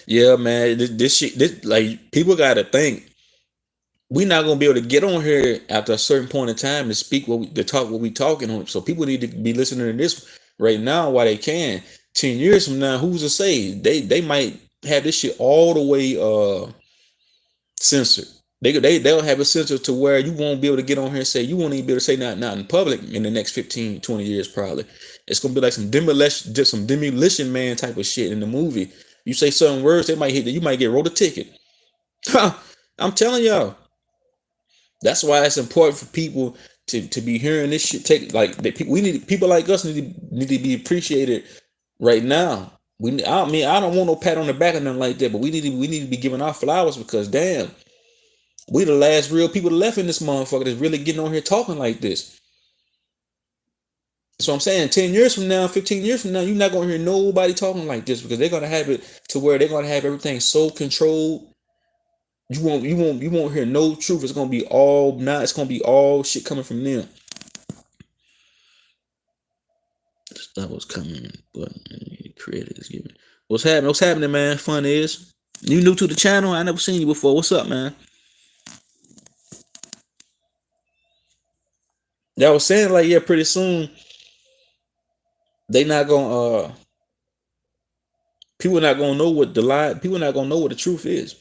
S1: Yeah, man. This shit, like people gotta think we're not gonna be able to get on here after a certain point in time to speak to talk what we talking on. So people need to be listening to this right now while they can. 10 years from now, who's to say they might have this shit all the way censored. They'll have it censored to where you won't be able to get on here and say, you won't even be able to say not in public in the next 15, 20 years probably. It's gonna be like some demolition man type of shit in the movie. You say certain words, they might hit you might get wrote a ticket. I'm telling y'all. That's why it's important for people to be hearing this shit. Take like we need people like us need to be appreciated right now. I don't want no pat on the back or nothing like that, but we need to be giving our flowers because damn, we the last real people left in this motherfucker that's really getting on here talking like this. So I'm saying 10 years from now, 15 years from now, you're not gonna hear nobody talking like this because they're gonna have it to where they're gonna have everything so controlled. You won't hear no truth. It's gonna be all now. It's gonna be all shit coming from them. That was coming, but creative is giving. What's happening? What's happening, man? Fun is you new to the channel? I never seen you before. What's up, man? I was saying like yeah, pretty soon they not gonna people not gonna know what the lie. People not gonna know what the truth is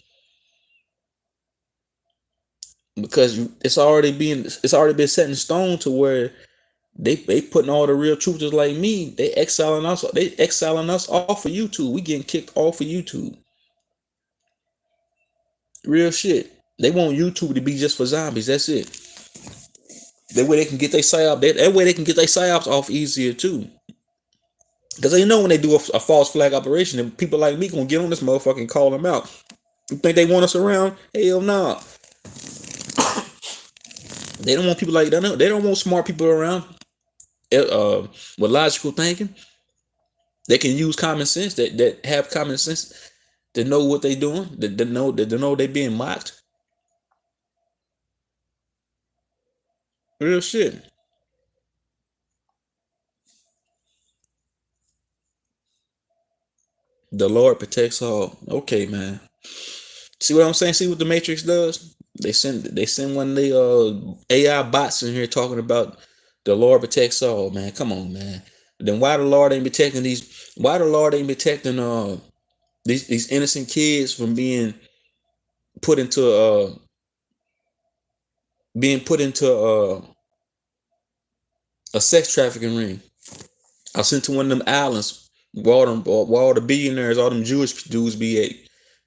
S1: because it's already been set in stone to where they putting all the real truthers like me. They exiling us. They exiling us off of YouTube. We getting kicked off of YouTube. Real shit. They want YouTube to be just for zombies. That's it. That way they can get their psyop. That way they can get their psyops off easier too. Because they know when they do a false flag operation, and people like me gonna get on this motherfucker and call them out. You think they want us around? Hell no. Nah. They don't want people like that. They don't want smart people around. With logical thinking, they can use common sense. That have common sense. To know what they doing. That know they being mocked. Real shit. The Lord protects all. Okay, man. See what I'm saying? See what the Matrix does? They send one of the AI bots in here talking about the Lord protects all, man. Come on, man. Then why the Lord ain't protecting these? Why the Lord ain't protecting these innocent kids from put into being put into a sex trafficking ring? I sent to one of them islands where all the billionaires, all them Jewish dudes be at.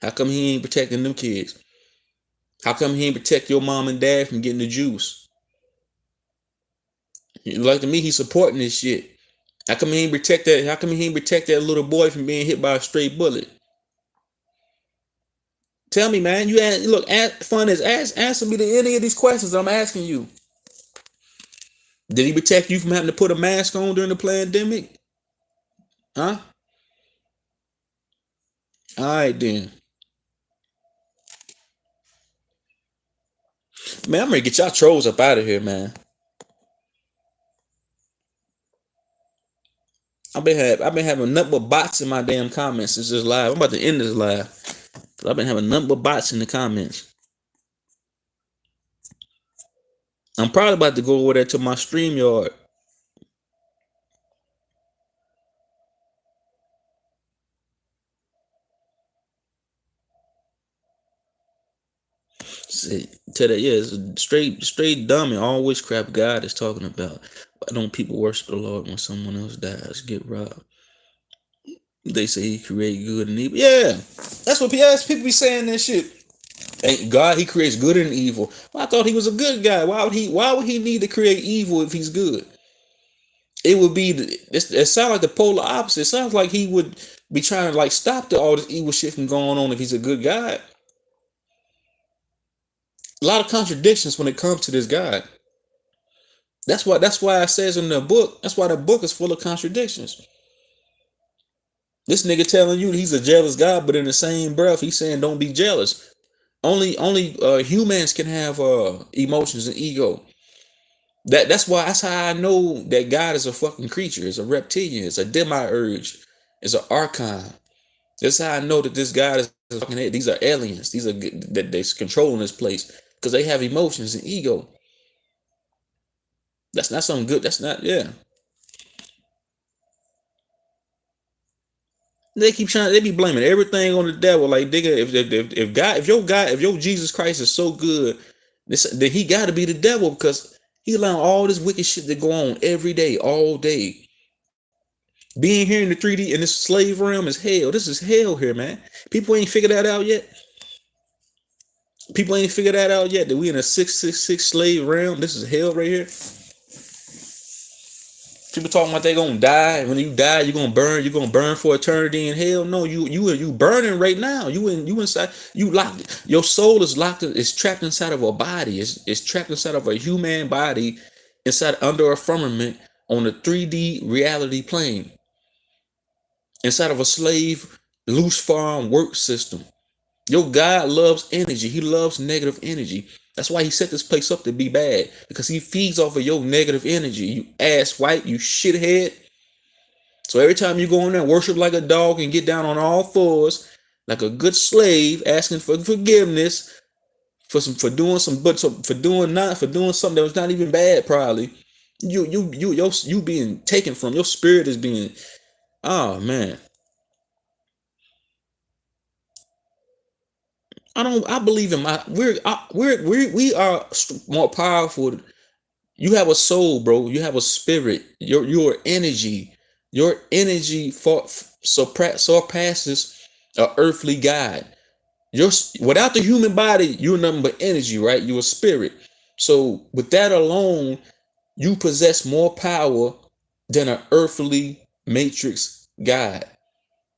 S1: How come he ain't protecting them kids? How come he ain't protect your mom and dad from getting the juice? Like to me, he's supporting this shit. How come he ain't protect that? How come he ain't protect that little boy from being hit by a stray bullet? Tell me, man. Look. Fun is answer me to any of these questions I'm asking you. Did he protect you from having to put a mask on during the pandemic? Huh? All right then. Man, I'm ready to get y'all trolls up out of here, man. I've been having nothing but bots in my damn comments since this live. I'm about to end this live. I've been having nothing but bots in the comments. I'm probably about to go over there to my stream yard. See, tell that yeah, it's straight dumb and all witchcraft God is talking about. Why don't people worship the Lord when someone else dies? Get robbed. They say he create good and evil. Yeah, that's what people be saying that shit. Ain't God? He creates good and evil. Well, I thought he was a good guy. Why would he need to create evil if he's good? It would be. It sounds like the polar opposite. It sounds like he would be trying to like stop all this evil shit from going on if he's a good guy. A lot of contradictions when it comes to this guy. That's why it says in the book. That's why the book is full of contradictions. This nigga telling you he's a jealous guy, but in the same breath, he's saying don't be jealous. Only humans can have emotions and ego. That's how I know that God is a fucking creature. It's a reptilian. It's a demiurge. It's an archon. That's how I know that this God is fucking. These are aliens. These are that they're controlling this place because they have emotions and ego. That's not something good. That's not yeah. They keep trying. They be blaming everything on the devil. Like, nigga, if God, if your Jesus Christ is so good, then he got to be the devil because he allowing all this wicked shit to go on every day, all day. Being here in the 3D in this slave realm is hell. This is hell here, man. People ain't figured that out yet. People ain't figured that out yet. That we in a 666 slave realm. This is hell right here. People talking about they gonna die. When you die, you're gonna burn. You're gonna burn for eternity in hell. No, you burning right now. You inside. You locked. Your soul is locked. It's trapped inside of a body. It's trapped inside of a human body, inside under a firmament on a 3D reality plane, inside of a slave loose farm work system. Your God loves energy. He loves negative energy. That's why he set this place up to be bad, because he feeds off of your negative energy. You ass white, you shithead. So every time you go in there and worship like a dog and get down on all fours, like a good slave, asking for forgiveness for doing something that was not even bad, probably. You being taken from, your spirit is being, oh man. I believe in my we are more powerful. You have a soul, bro. You have a spirit. Your energy, surpasses a earthly god. Your Without the human body, you're nothing but energy, right? You're a spirit. So with that alone, you possess more power than an earthly matrix god,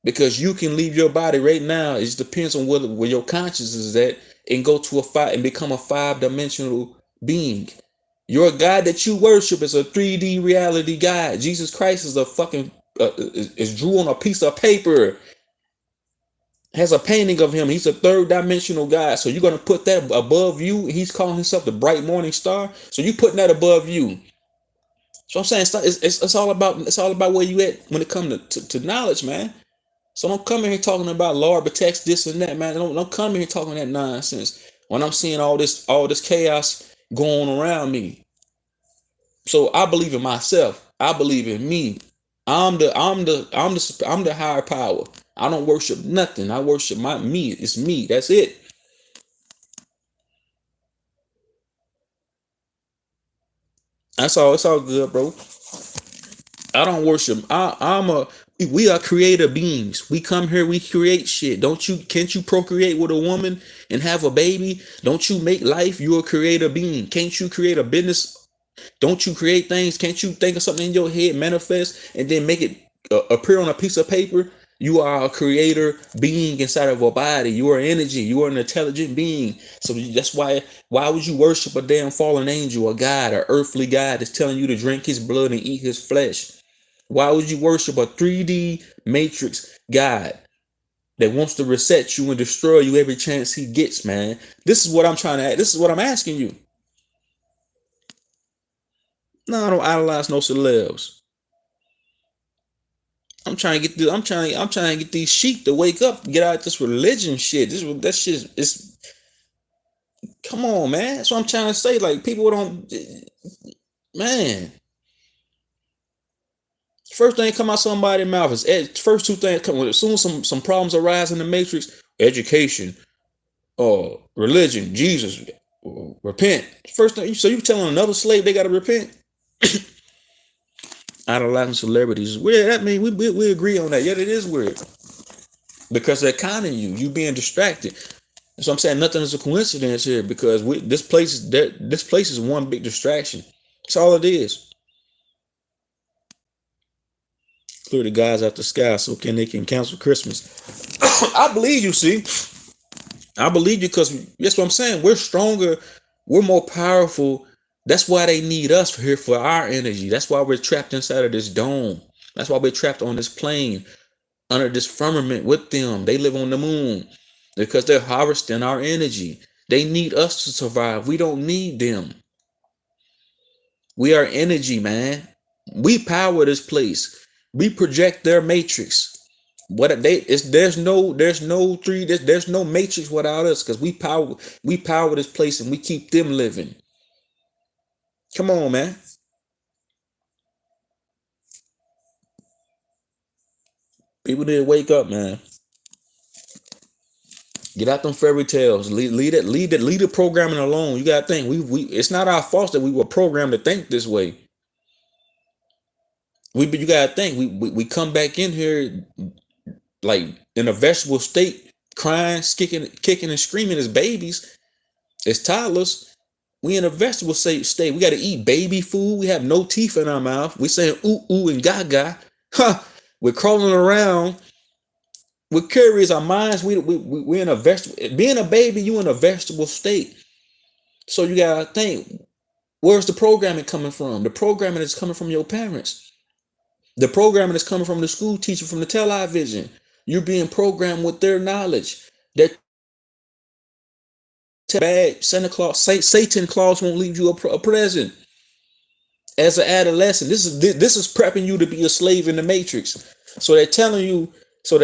S1: because you can leave your body right now. It just depends on where your conscience is at, and go to and become a 5-dimensional being. Your God that you worship is a 3D reality God. Jesus Christ is a fucking is drew on a piece of paper, has a painting of him. He's a 3rd-dimensional God. So you're gonna put that above you. He's calling himself the bright morning star. So you putting that above you. So I'm saying it's all about where you at when it comes to knowledge, man. So don't come in here talking about Lord protects this and that, man. Don't come in here talking that nonsense when I'm seeing all this chaos going around me. So I believe in myself. I believe in me. I'm the higher power. I don't worship nothing. I worship me. It's me. That's it. That's all. It's all good, bro. I don't worship. We are creator beings. We come here, we create shit. Can't you procreate with a woman and have a baby? Don't you make life? You're a creator being. Can't you create a business? Don't you create things? Can't you think of something in your head, manifest, and then make it appear on a piece of paper? You are a creator being inside of a body. You are energy. You are an intelligent being. So that's why would you worship a damn fallen angel, a god, an earthly god that's telling you to drink his blood and eat his flesh? Why would you worship a 3D matrix god that wants to reset you and destroy you every chance he gets, man? This is what I'm trying to. This is what I'm asking you. No, I don't idolize no celebs. I'm trying to get I'm trying to get these sheep to wake up, get out of this religion shit. That shit is, come on, man. That's what I'm trying to say. Like, people don't, man. First thing come out somebody's mouth is first two things come. As soon as some problems arise in the matrix, education, religion, Jesus, repent. First thing, so you telling another slave they got to repent? Idolizing celebrities is weird. That mean we agree on that. Yet it is weird because they're conning you. You being distracted. So I'm saying nothing is a coincidence here, because this place is one big distraction. That's all it is. Clear the guys out the sky so they can cancel Christmas. I believe you. See, I believe you, because that's what I'm saying. We're stronger. We're more powerful. That's why they need us here for our energy. That's why we're trapped inside of this dome. That's why we're trapped on this plane under this firmament with them. They live on the moon because they're harvesting our energy. They need us to survive. We don't need them. We are energy, man. We power this place. We project their matrix. What they is there's no matrix without us, because we power this place and we keep them living. Come on, man. People need to wake up, man. Get out them fairy tales. Lead the programming alone. You gotta think. We it's not our fault that we were programmed to think this way. You gotta think. We come back in here like in a vegetable state, crying, kicking and screaming as babies, as toddlers. We in a vegetable state. We got to eat baby food. We have no teeth in our mouth. We saying ooh ooh and gaga. Huh. We're crawling around. We're curious. Our minds. We're in a vegetable. Being a baby, you in a vegetable state. So you gotta think. Where's the programming coming from? The programming is coming from your parents. The programming is coming from the school teacher, from the television. You're being programmed with their knowledge. That bad Santa Claus, Satan Claus won't leave you a present. As an adolescent, this is prepping you to be a slave in the matrix. So they're telling you. That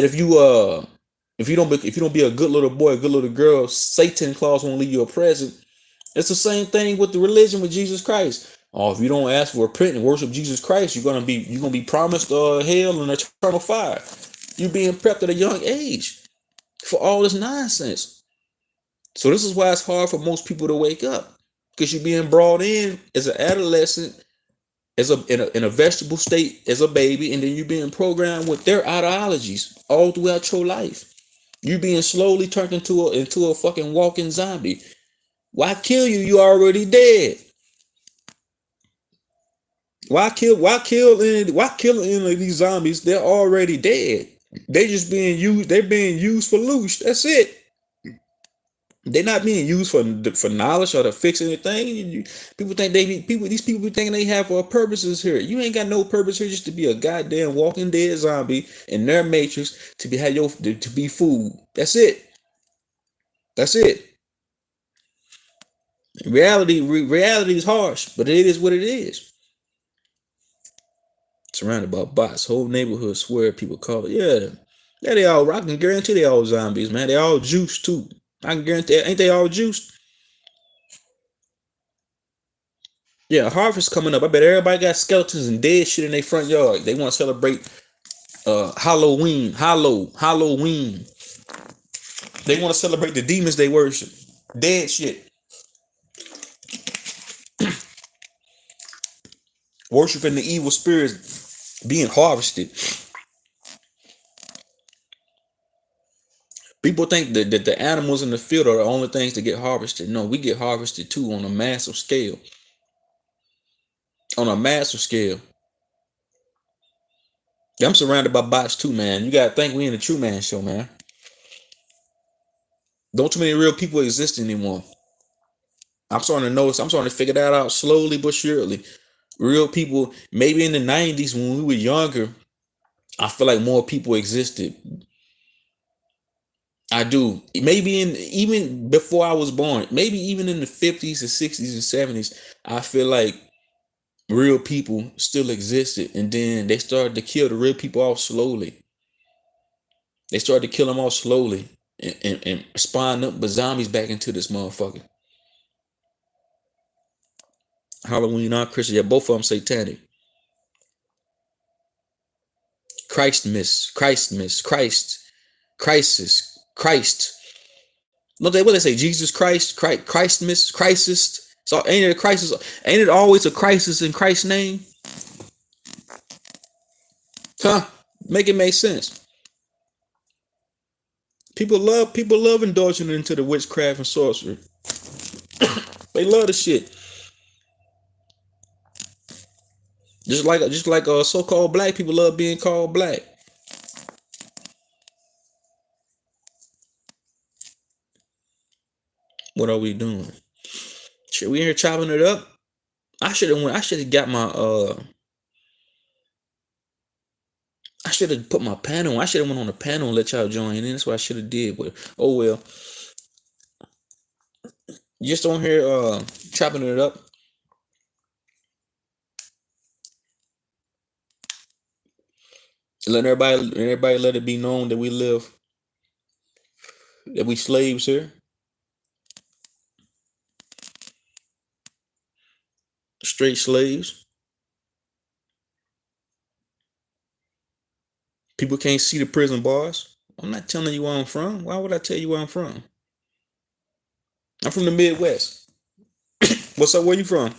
S1: if you don't be a good little boy, a good little girl, Satan Claus won't leave you a present. It's the same thing with the religion with Jesus Christ. Oh, if you don't ask for repent and worship Jesus Christ, you're gonna be promised hell and eternal fire. You're being prepped at a young age for all this nonsense. So this is why it's hard for most people to wake up, because you're being brought in as an adolescent, in a vegetable state as a baby, and then you're being programmed with their ideologies all throughout your life. You're being slowly turned into a fucking walking zombie. Why kill you? You already dead. Why kill any of these zombies? They're already dead. They just being used. They're being used for loose. That's it. They're not being used for knowledge or to fix anything. People think these people be thinking they have purposes here. You ain't got no purpose here, just to be a goddamn walking dead zombie in their matrix, to be food. That's it. That's it. Reality is harsh, but it is what it is. Surrounded by bots, whole neighborhood swear people call it. Yeah, they all. I can guarantee they all zombies, man. They all juiced too. I can guarantee. Ain't they all juiced? Yeah, harvest coming up. I bet everybody got skeletons and dead shit in their front yard. They want to celebrate Halloween. They want to celebrate the demons they worship. Dead shit. Worshiping the evil spirits being harvested. People think that the animals in the field are the only things that get harvested. No, we get harvested too, on a massive scale. On a massive scale. Yeah, I'm surrounded by bots too, man. You gotta think we in the True Man Show, man. Don't too many real people exist anymore. I'm starting to notice. I'm starting to figure that out slowly but surely. Real people, maybe in the 90s when we were younger, I feel like more people existed. I do. Maybe even before I was born, maybe even in the 50s and 60s and 70s, I feel like real people still existed. And then they started to kill the real people off slowly. They started to kill them off slowly and spawn up the zombies back into this motherfucker. Halloween or Christmas. Yeah, both of them satanic. Christ. What they say? Jesus Christ, crisis. So ain't it a crisis? Ain't it always a crisis in Christ's name? Huh? Make it make sense. People love indulging into the witchcraft and sorcery. They love the shit. Just like so-called black people love being called black. What are we doing? Shit, we in here chopping it up. I should have got my I should have put my panel. I should have went on the panel and let y'all join in. That's what I should have did. But oh well. Just on here chopping it up. Let everybody let it be known that we slaves here. Straight slaves. People can't see the prison bars. I'm not telling you where I'm from. Why would I tell you where I'm from? I'm from the Midwest. What's up? Where you from?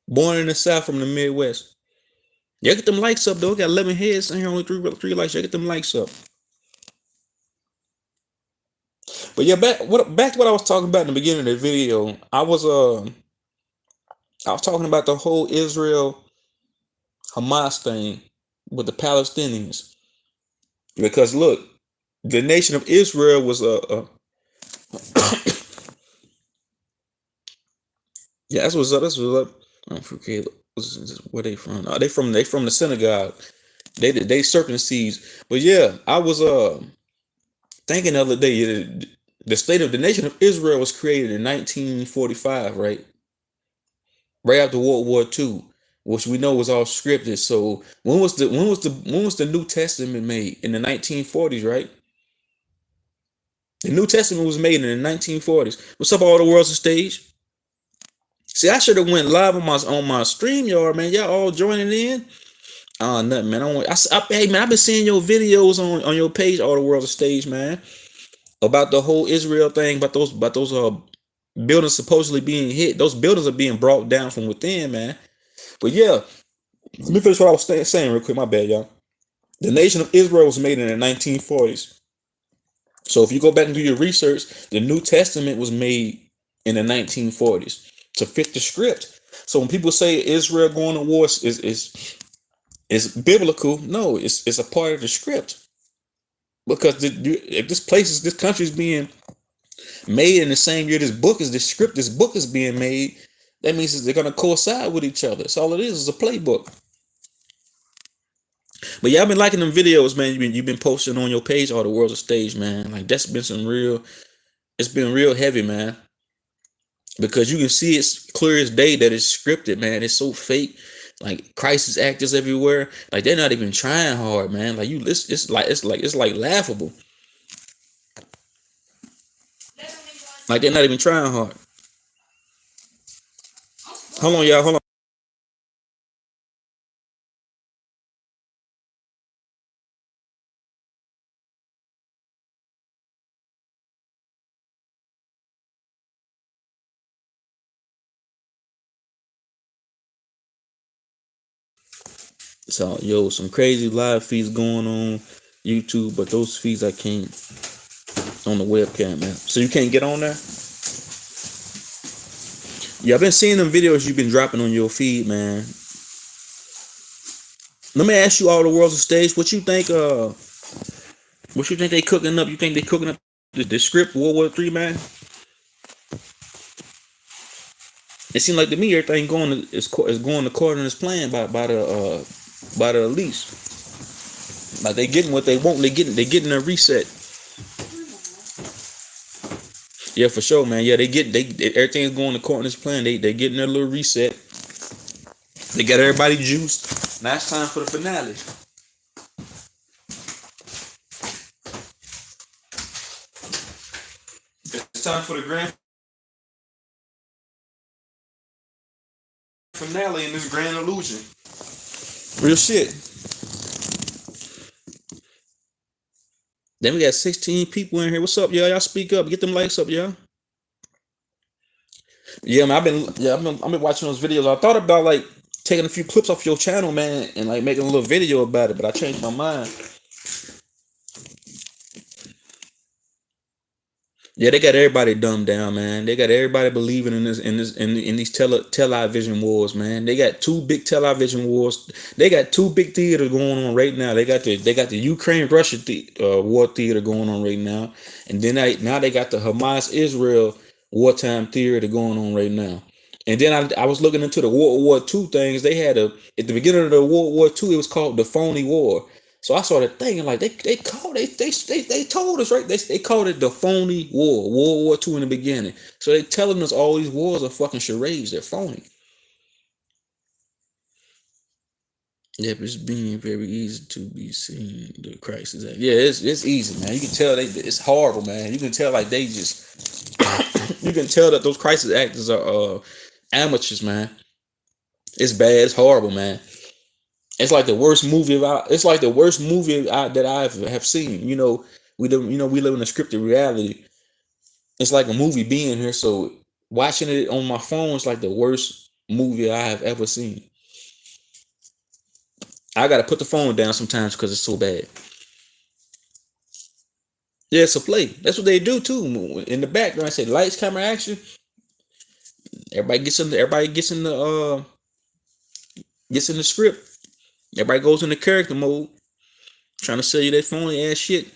S1: Born in the South from the Midwest. Yeah, get them likes up though. We got 11 heads in here, only three likes. Yeah, get them likes up. But yeah, back to what I was talking about in the beginning of the video. I was talking about the whole Israel Hamas thing with the Palestinians. Because look, the nation of Israel was yeah, that's what's up. That's what's up. I don't forget where they from. They from the synagogue. They circumcised. But yeah, I was thinking the other day. The nation of Israel was created in 1945, right? Right after World War II, which we know was all scripted. So when was the New Testament made? In the 1940s, right? The New Testament was made in the 1940s. What's up, all the world's a stage? See, I should have went live on my StreamYard, man. Y'all all joining in. Nothing, man. Hey, man, I've been seeing your videos on your page, all the world's a stage, man, about the whole Israel thing, about those buildings supposedly being hit. Those buildings are being brought down from within, man. But yeah, let me finish what I was saying real quick. My bad, y'all. The nation of Israel was made in the 1940s. So if you go back and do your research, the New Testament was made in the 1940s to fit the script. So when people say Israel going to war is biblical, no, it's a part of the script. Because if this country is being made in the same year this book is being made, that means they're gonna coincide with each other. That's all it is a playbook. But yeah, I've been liking them videos, man. You've been posting on your page, all the world's a stage, man. Like that's been it's been real heavy, man. Because you can see it's clear as day that it's scripted, man. It's so fake. Like crisis actors everywhere. Like they're not even trying hard, man. Like it's like laughable. Like they're not even trying hard. Hold on, y'all. Hold on. So some crazy live feeds going on YouTube, but those feeds I can't on the webcam, man. So you can't get on there. Yeah, I've been seeing them videos you've been dropping on your feed, man. Let me ask you, all the world's a stage. What you think? What you think they cooking up? You think they cooking up the script World War III, man? It seems like to me everything is going according to this plan by the elites. Like they getting what they want. They getting a reset. Yeah, for sure, man. Yeah, everything's going according to this plan. They getting their little reset. They got everybody juiced. Now it's time for the finale. It's time for the grand finale in this grand illusion. Real shit. Then we got 16 people in here. What's up, y'all? Y'all speak up. Get them likes up, y'all. Yeah, man. I've been watching those videos. I thought about like taking a few clips off your channel, man, and like making a little video about it, but I changed my mind. Yeah, they got everybody dumbed down, man. They got everybody believing in these television wars, man. They got two big television wars. They got two big theaters going on right now. They got the Ukraine Russia war theater going on right now, and then now they got the Hamas Israel wartime theater going on right now. And then I was looking into the World War II things. They had at the beginning of the World War II, it was called the phony war. So I started thinking like they told us, right, they called it the phony war, World War II in the beginning. So they telling us all these wars are fucking charades, they're phony. Yep, it's being very easy to be seen the crisis. Yeah, it's easy, man. You can tell it's horrible, man. You can tell like they just you can tell that those crisis actors are amateurs, man. It's bad, it's horrible, man. It's like the worst movie. It's like the worst movie that I have seen. We live in a scripted reality. It's like a movie being here. So watching it on my phone is like the worst movie I have ever seen. I gotta put the phone down sometimes because it's so bad. Yeah, it's a play. That's what they do too. In the background, I said lights, camera, action. Everybody gets in the script. Everybody goes into character mode, trying to sell you that phony ass shit.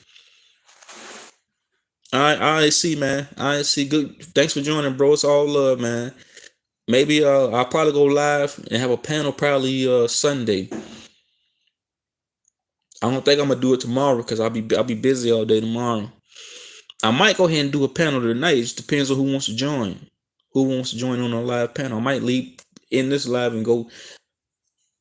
S1: I see, man. I see. Good. Thanks for joining, bro. It's all love, man. Maybe I'll probably go live and have a panel probably Sunday. I don't think I'm gonna do it tomorrow because I'll be busy all day tomorrow. I might go ahead and do a panel tonight. It just depends on who wants to join. Who wants to join on a live panel? I might leave in this live and go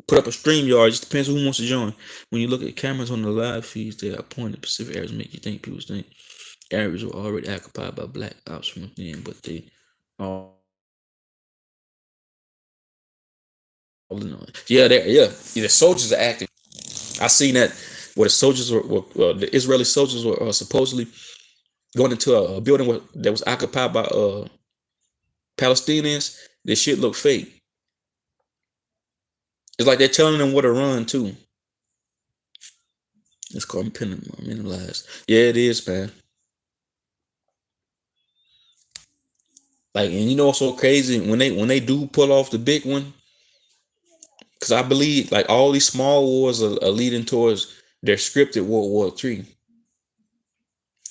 S1: put up a stream yard. It just depends on who wants to join. When you look at cameras on the live feeds, they are pointed Pacific areas, make you think people think areas were already occupied by black ops from within, but they all yeah, the soldiers are acting. I seen that where the soldiers the Israeli soldiers were supposedly going into a building that was occupied by Palestinians. This shit looked fake. It's like they're telling them where to run to. It's called minimalized. Yeah, it is, man. Like, and you know what's so crazy when they do pull off the big one, because I believe like all these small wars are leading towards their scripted World War III.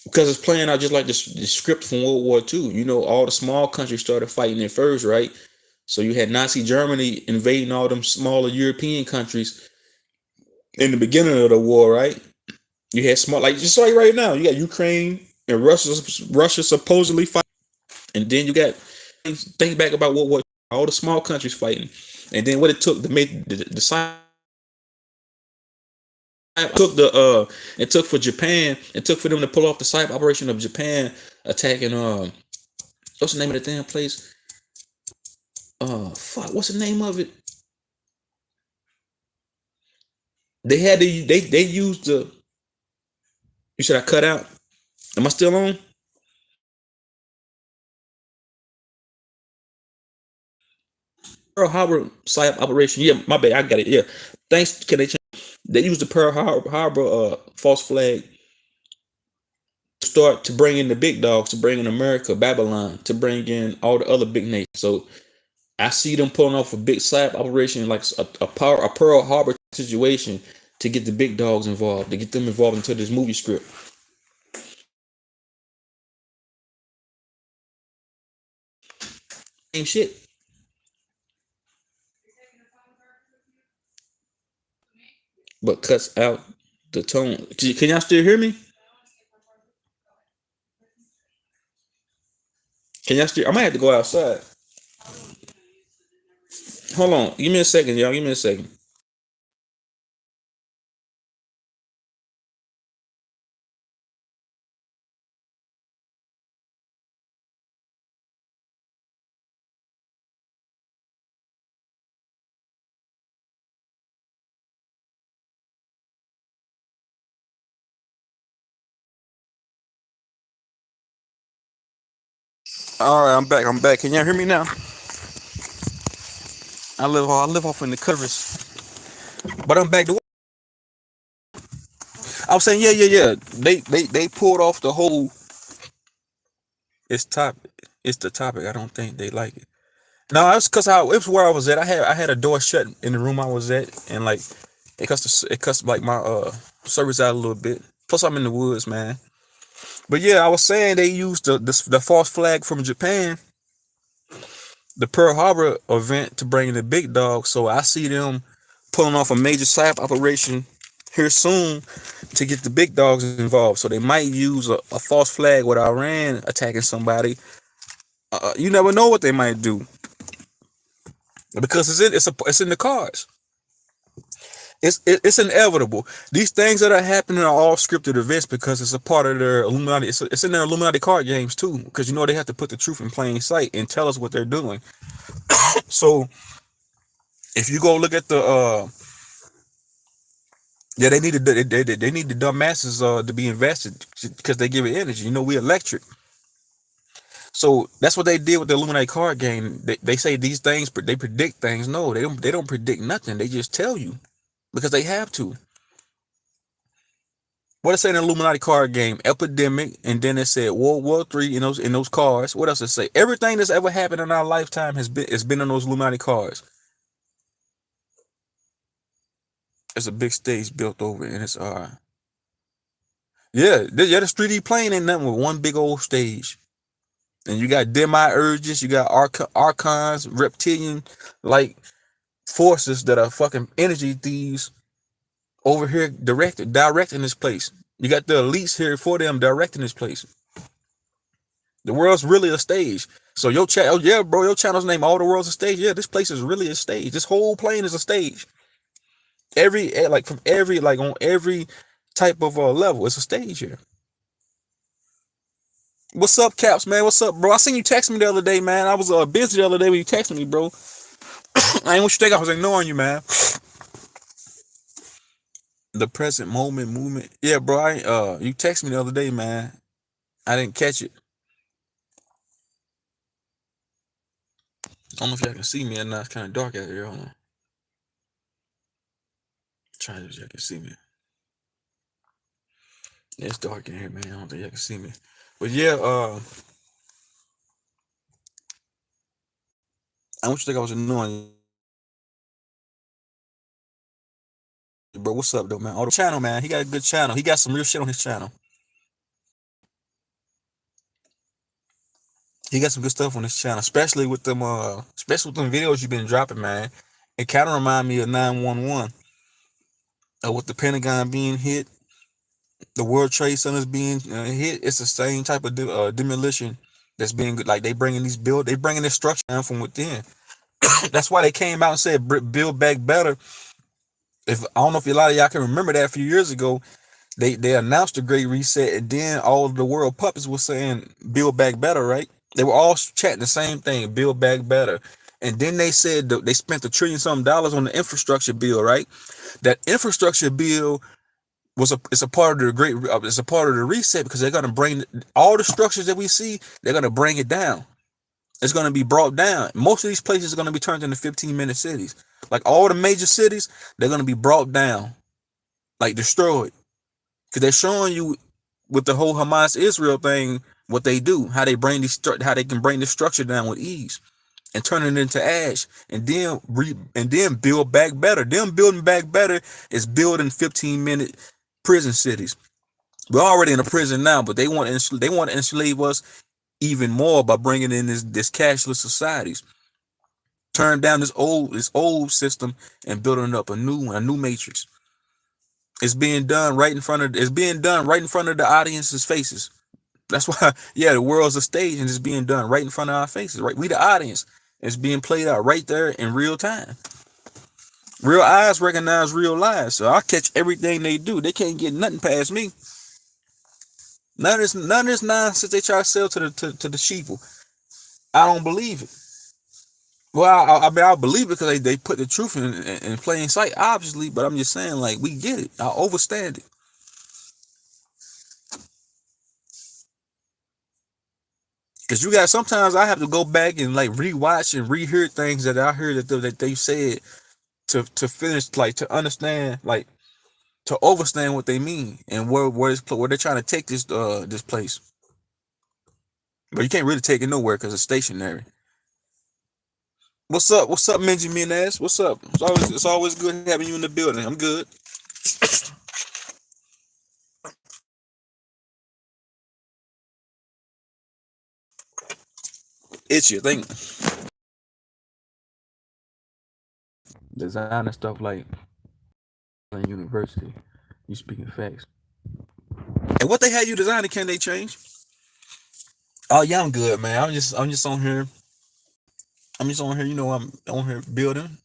S1: Because it's playing out just like the script from World War II. All the small countries started fighting it first, right? So you had Nazi Germany invading all them smaller European countries in the beginning of the war, right? You had small, like just like right now, you got Ukraine and Russia supposedly fighting, and then you got think back about what all the small countries fighting, and then what it took to make the side took it took for Japan, it took for them to pull off the cyber operation of Japan attacking what's the name of the damn place? Fuck, what's the name of it? They had to they used the. You said I cut out? Am I still on? Pearl Harbor site operation. Yeah, my bad. I got it. Yeah, thanks. Can they use the Pearl Harbor false flag to start to bring in the big dogs, to bring in America, Babylon, to bring in all the other big nations. So I see them pulling off a big cyber operation, like a Pearl Harbor situation, to get the big dogs involved, to get them involved into this movie script. Same shit, but cuts out the tone. Can y'all still hear me? Can y'all still? I might have to go outside. Hold on. Give me a second, y'all. Give me a second. All right, I'm back. I'm back. Can y'all hear me now? I live off in the covers, but I'm back to. I was saying, yeah. They pulled off the whole. It's topic. It's the topic. I don't think they like it. No, it's because it was where I was at. I had a door shut in the room I was at, and like it cuts like my service out a little bit. Plus, I'm in the woods, man. But yeah, I was saying they used the false flag from Japan, the Pearl Harbor event, to bring in the big dog. So I see them pulling off a major cyber operation here soon to get the big dogs involved. So they might use a false flag with Iran attacking somebody. You never know what they might do because it's in the cards. It's inevitable. These things that are happening are all scripted events because it's a part of their Illuminati. It's in their Illuminati card games too, because they have to put the truth in plain sight and tell us what they're doing. So if you go look at Yeah, they need the dumb masses to be invested because they give it energy. You know, we electric. So that's what they did with the Illuminati card game. They say these things, but they predict things. No, they don't predict nothing. They just tell you because they have to. What it say in the Illuminati card game? Epidemic, and then it said World War III in those cards. What else it say? Everything that's ever happened in our lifetime has been on those Illuminati cards. It's a big stage built over it, and it's this 3D plane ain't nothing but one big old stage. And you got demiurges, you got archons, reptilian like forces that are fucking energy thieves over here directing this place. You got the elites here for them directing this place. The world's really a stage. So your channel, yeah, bro, your channel's name All the World's a Stage. Yeah, this place is really a stage. This whole plane is a stage. From every on every type of level, it's a stage here. What's up, Caps, man? What's up, bro? I seen you text me the other day, man. I was busy the other day when you texted me, bro. I ain't what you think I was ignoring you, man. The present moment movement. Yeah, bro. You texted me the other day, man. I didn't catch it. I don't know if y'all can see me or not. It's kind of dark out here. Hold on. Try to see if y'all can see me. Yeah, it's dark in here, man. I don't think y'all can see me. But yeah, I don't think I was annoying you, bro. What's up, though, man? On the channel, man. He got a good channel. He got some real shit on his channel. He got some good stuff on his channel, especially with them videos you've been dropping, man. It kind of remind me of 911, with the Pentagon being hit, the World Trade Centers being hit. It's the same type of demolition that's being like they bringing this structure down from within. That's why they came out and said build back better. If I don't know if a lot of y'all can remember that a few years ago, they announced the Great Reset, and then all of the world puppets were saying build back better, right? They were all chatting the same thing, build back better. And then they said they spent $1 trillion some on the infrastructure bill, right? That infrastructure bill it's a part of it's a part of the reset because they're gonna bring all the structures that we see, they're gonna bring it down. It's gonna be brought down. Most of these places are gonna be turned into 15-minute cities. Like all the major cities, they're gonna be brought down, like destroyed. Because they're showing you with the whole Hamas Israel thing what they do, how they can bring this structure down with ease and turn it into ash, and then build back better. Them building back better is building 15-minute prison cities. We're already in a prison now, but they want to enslave us even more by bringing in this cashless societies. Turn down this old system and building up a new matrix. It's being done right in front of the audience's faces. That's why, yeah, the world's a stage and it's being done right in front of our faces. Right, we the audience. It's being played out right there in real time. Real eyes recognize real lies, so I catch everything they do. They can't get nothing past me. None of this nonsense they try to sell to the sheeple. I don't believe it. Well, I mean, I believe it because they put the truth in plain sight, obviously. But I'm just saying, like, we get it. I overstand it. Because sometimes I have to go back and like rewatch and rehear things that I heard that they said to finish, like, to understand, like, to overstand what they mean and where they're trying to take this place. But you can't really take it nowhere because it's stationary. What's up? What's up, Benjamin ass? What's up? It's always good having you in the building. I'm good. Itchy, I think. Design and stuff like in university. You speaking facts. And what they had you designing, can they change? Oh yeah, I'm good, man. I'm just on here. I'm just on here. I'm on here building.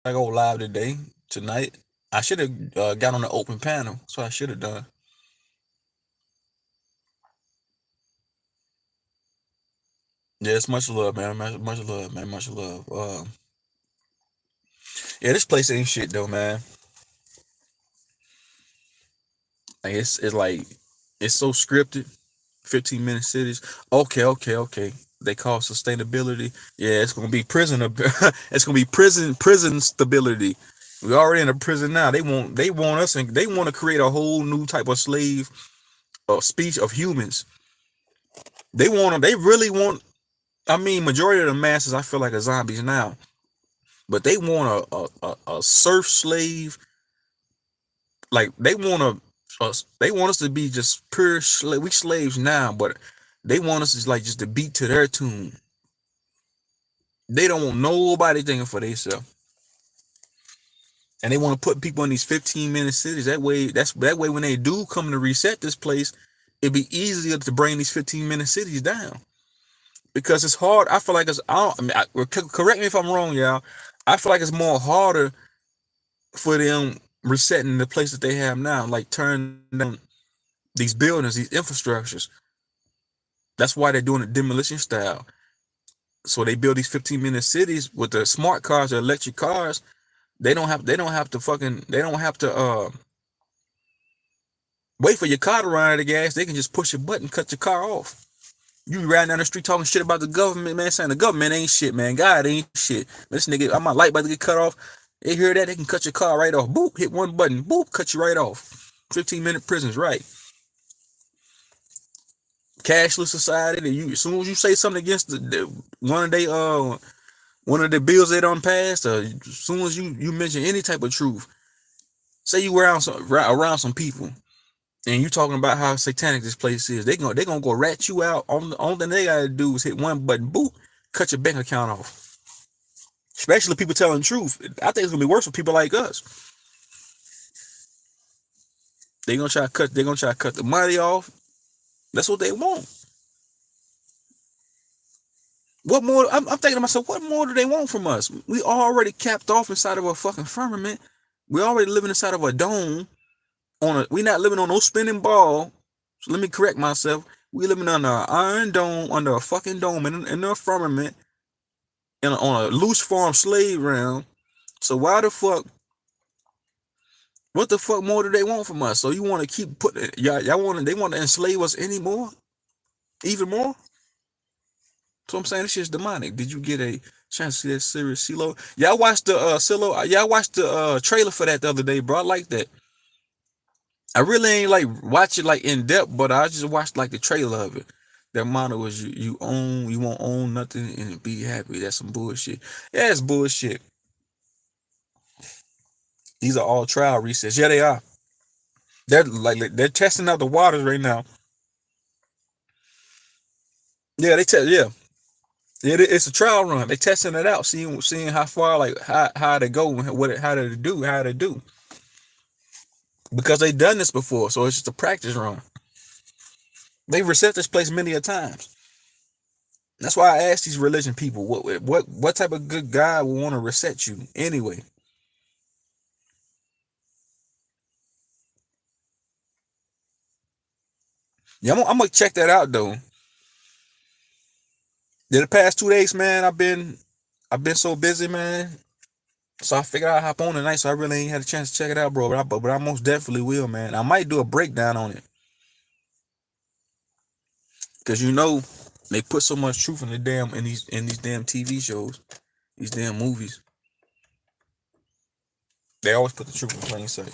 S1: I go live today, tonight. I should have got on the open panel. That's what I should have done. Yes, much love, man. Much love, man. Much love. Yeah, this place ain't shit though, man.
S2: Like it's like it's so scripted. 15-minute cities. Okay. They call sustainability. Yeah, it's gonna be prison. It's gonna be prison stability. We already in a prison now. They want us, and they want to create a whole new type of slave speech of humans. They really want. I mean, majority of the masses, I feel like, are zombies now. But they want a serf slave. Like they want us to be just pure slave. We slaves now, but they want us to like just to beat to their tune. They don't want nobody thinking for themselves, and they want to put people in these 15-minute cities. That way when they do come to reset this place, it'd be easier to bring these 15-minute cities down because it's hard. I feel like it's. I don't. I mean, correct me if I'm wrong, y'all. I feel like it's more harder for them resetting the place that they have now, like turning down these buildings, these infrastructures. That's why they're doing it demolition style. So they build these 15-minute cities with the smart cars, the electric cars. They don't have to wait for your car to run out of gas. They can just push a button, cut your car off. You be riding down the street talking shit about the government, man, saying the government ain't shit, man. God ain't shit. This nigga, my light about to get cut off. They hear that, they can cut your car right off. Boop, hit one button, boop, cut you right off. 15-minute prisons, right? Cashless society. As soon as you say something against one of the bills they don't pass, as soon as you mention any type of truth, say you around some people, and you talking about how satanic this place is, they gonna go rat you out. Only thing they gotta do is hit one button, boop, cut your bank account off. Especially people telling the truth. I think it's gonna be worse for people like us. They're gonna try to cut the money off. That's what they want. What more? I'm thinking to myself, what more do they want from us? We already capped off inside of a fucking firmament. We already living inside of a dome. We not living on no spinning ball. So let me correct myself. We living under an iron dome, under a fucking dome in the firmament, on a loose farm slave round. So why the fuck? What the fuck more do they want from us? So you want to keep putting y'all want they want to enslave us anymore, even more? So I'm saying this shit's demonic. Did you get a chance to see that series CeeLo? Y'all watched the CeeLo? Y'all watched the trailer for that the other day, bro. I like that. I really ain't like watch it like in depth, but I just watched like the trailer of it. Their motto was you won't own nothing and be happy. That's some bullshit. Yeah, it's bullshit. These are all trial resets. Yeah, they are. They're testing out the waters right now. Yeah, they test. Yeah, it's a trial run. They testing it out, seeing how far, like how to go, how to do. Because they done this before, so it's just a practice run. They've reset this place many a times. That's why I ask these religion people, what type of good God will want to reset you anyway? Yeah, I'm gonna check that out though. Yeah, the past 2 days, man, I've been so busy, man. So I figured I'd hop on tonight, so I really ain't had a chance to check it out, bro. But I most definitely will, man. I might do a breakdown on it, cause they put so much truth in the damn in these damn TV shows, these damn movies. They always put the truth in plain sight.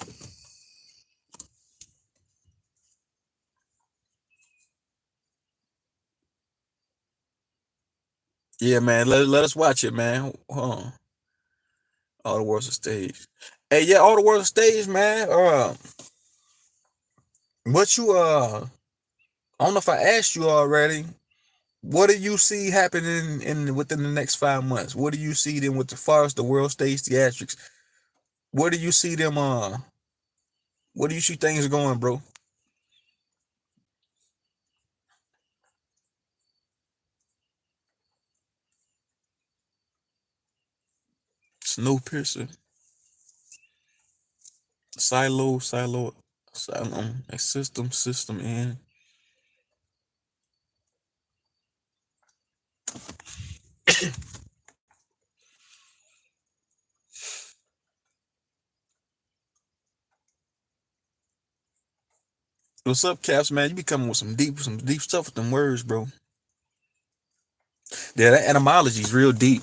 S2: Yeah, man. Let us watch it, man. Hold on. All the world's a stage. Hey, yeah, all the world's a stage, man. What you I don't know if I asked you already. What do you see happening in within the next 5 months? What do you see them with the far as the world stage theatrics? Where do you see them? Where do you see things going, bro? Snowpiercer, Asylum, a system in. What's up, Caps, man? You be coming with some deep stuff with them words, bro. Yeah, that etymology is real deep.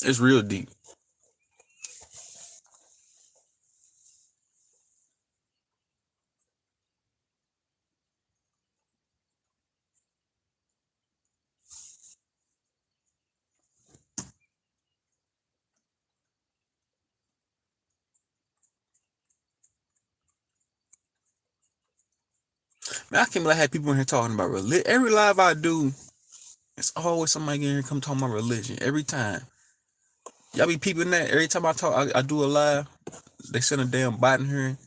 S2: It's real deep. Man, I can't believe I had people in here talking about religion. Every live I do, it's always somebody in here come talking about religion. Every time. Y'all be peeping that. Every time I talk, I do a live, they send a damn bot in here,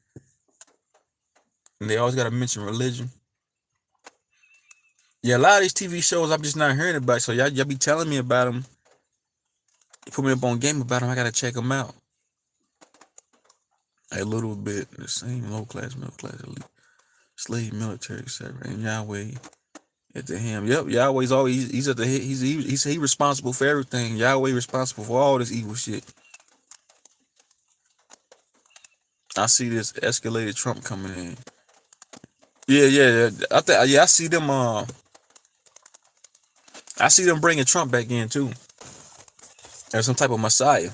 S2: and they always gotta mention religion. Yeah, a lot of these TV shows I'm just not hearing about. So y'all be telling me about them. You put me up on game about them. I gotta check them out. A little bit the same low class, middle class, elite, slave, military, etc. And Yahweh at the him. Yep, Yahweh's always he's at the he's responsible for everything. Yahweh responsible for all this evil shit. I see this escalated Trump coming in. Yeah. I see them. I see them bringing Trump back in too. As some type of messiah.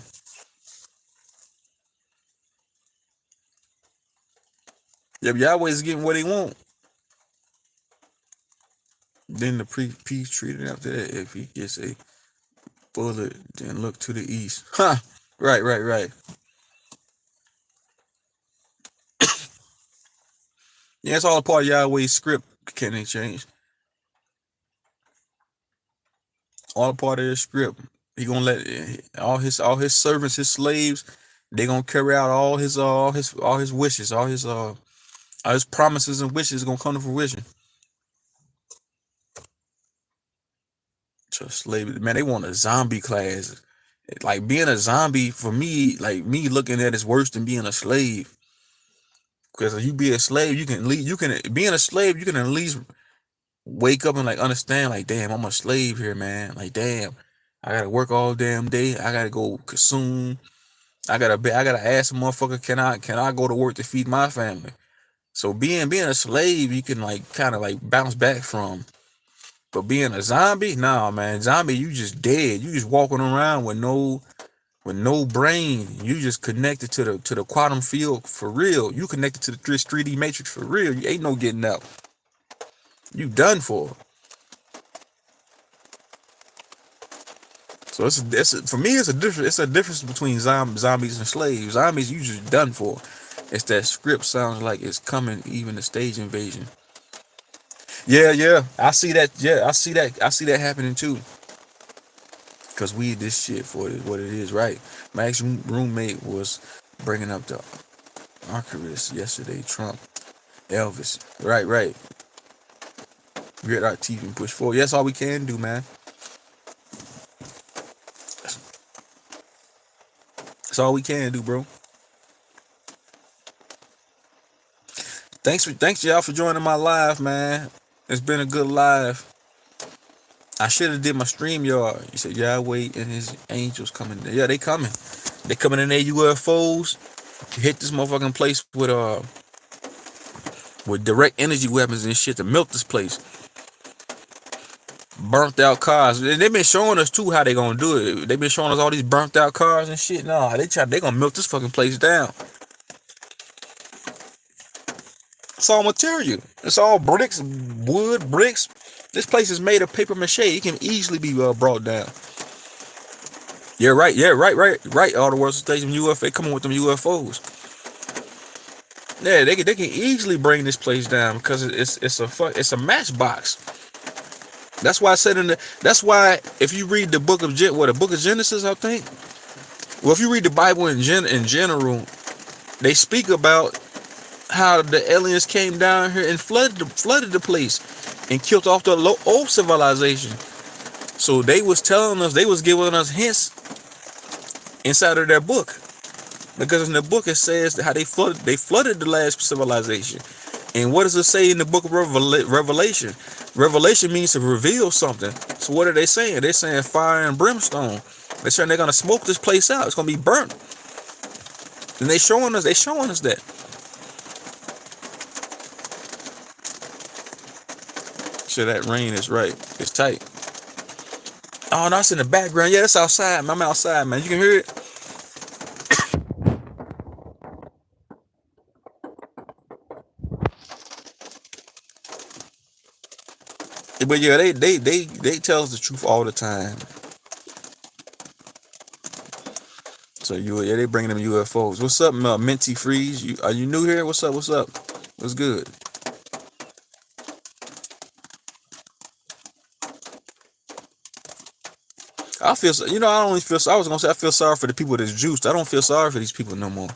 S2: Yep, Yahweh's getting what he want. Then the peace treaty after that, if he gets a bullet, then look to the east. Huh. Right. Yeah, it's all a part of Yahweh's script. Can they change? All a part of his script. He gonna let all his servants, his slaves, they gonna carry out all his wishes, all his promises and wishes gonna come to fruition. Just slave, man. They want a zombie class. Like being a zombie for me, like me looking at it's worse than being a slave. Because if you be a slave, you can leave. You can being a slave, you can at least wake up and like understand. Like, damn, I'm a slave here, man. Like, damn, I gotta work all damn day. I gotta go consume. I gotta ask a motherfucker, can I go to work to feed my family? So being a slave, you can like kind of like bounce back from. But being a zombie, nah, man, zombie, you just dead. You just walking around with no brain. You just connected to the quantum field for real. You connected to the 3D matrix for real. You ain't no getting out. You done for. So for me, it's a difference between zombies and slaves. Zombies, you just done for. It's that script sounds like it's coming, even the stage invasion. Yeah. I see that. Yeah, I see that happening too. Cause we this shit for what it is, right? My ex roommate was bringing up the archivist yesterday. Trump, Elvis, right. Grit our teeth and push forward. That's all we can do, man. That's all we can do, bro. Thanks y'all for joining my live, man. It's been a good live. I should have did my stream, y'all. You said Yahweh and his angels coming. Yeah, they coming. They coming in their UFOs. Hit this motherfucking place with direct energy weapons and shit to melt this place. Burnt out cars. They've been showing us too how they gonna do it. They've been showing us all these burnt out cars and shit. Nah, they gonna melt this fucking place down. It's all material. It's all bricks, wood, bricks. This place is made of paper mache. It can easily be brought down. Yeah, right. All the world station UFO coming with them UFOs. Yeah, they can easily bring this place down because it's a matchbox. That's why I said that's why if you read the book of Genesis, I think. Well, if you read the Bible in general, they speak about how the aliens came down here and flooded the place and killed off the old civilization. So they was telling us, they was giving us hints inside of their book, because in the book it says how they flooded the last civilization. And what does it say in the book of Revelation? Revelation means to reveal something. So what are they saying? They're saying fire and brimstone. They're saying they're gonna smoke this place out. It's gonna be burnt. And they showing us that. Sure, that rain is right. It's tight. Oh, no, it's in the background. Yeah, that's outside, man. I'm outside, man. You can hear it. But yeah, they tell us the truth all the time. So yeah, they bringing them UFOs. What's up, Minty Freeze? Are you new here? What's up? What's up? What's good? I feel, I only feel. I was gonna say I feel sorry for the people that's juiced. I don't feel sorry for these people no more.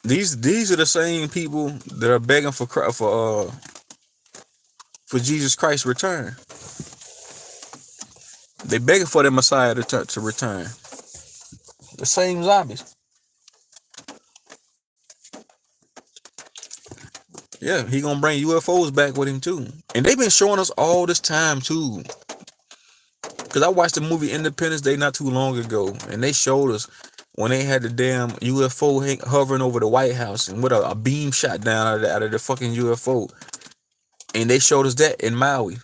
S2: These are the same people that are begging for Jesus Christ's return. They begging for the Messiah to return. The same zombies. Yeah, he gonna bring UFOs back with him too. And they've been showing us all this time too. Cause I watched the movie Independence Day not too long ago, and they showed us when they had the damn UFO hovering over the White House, and with a beam shot down out of the fucking UFO, and they showed us that in Maui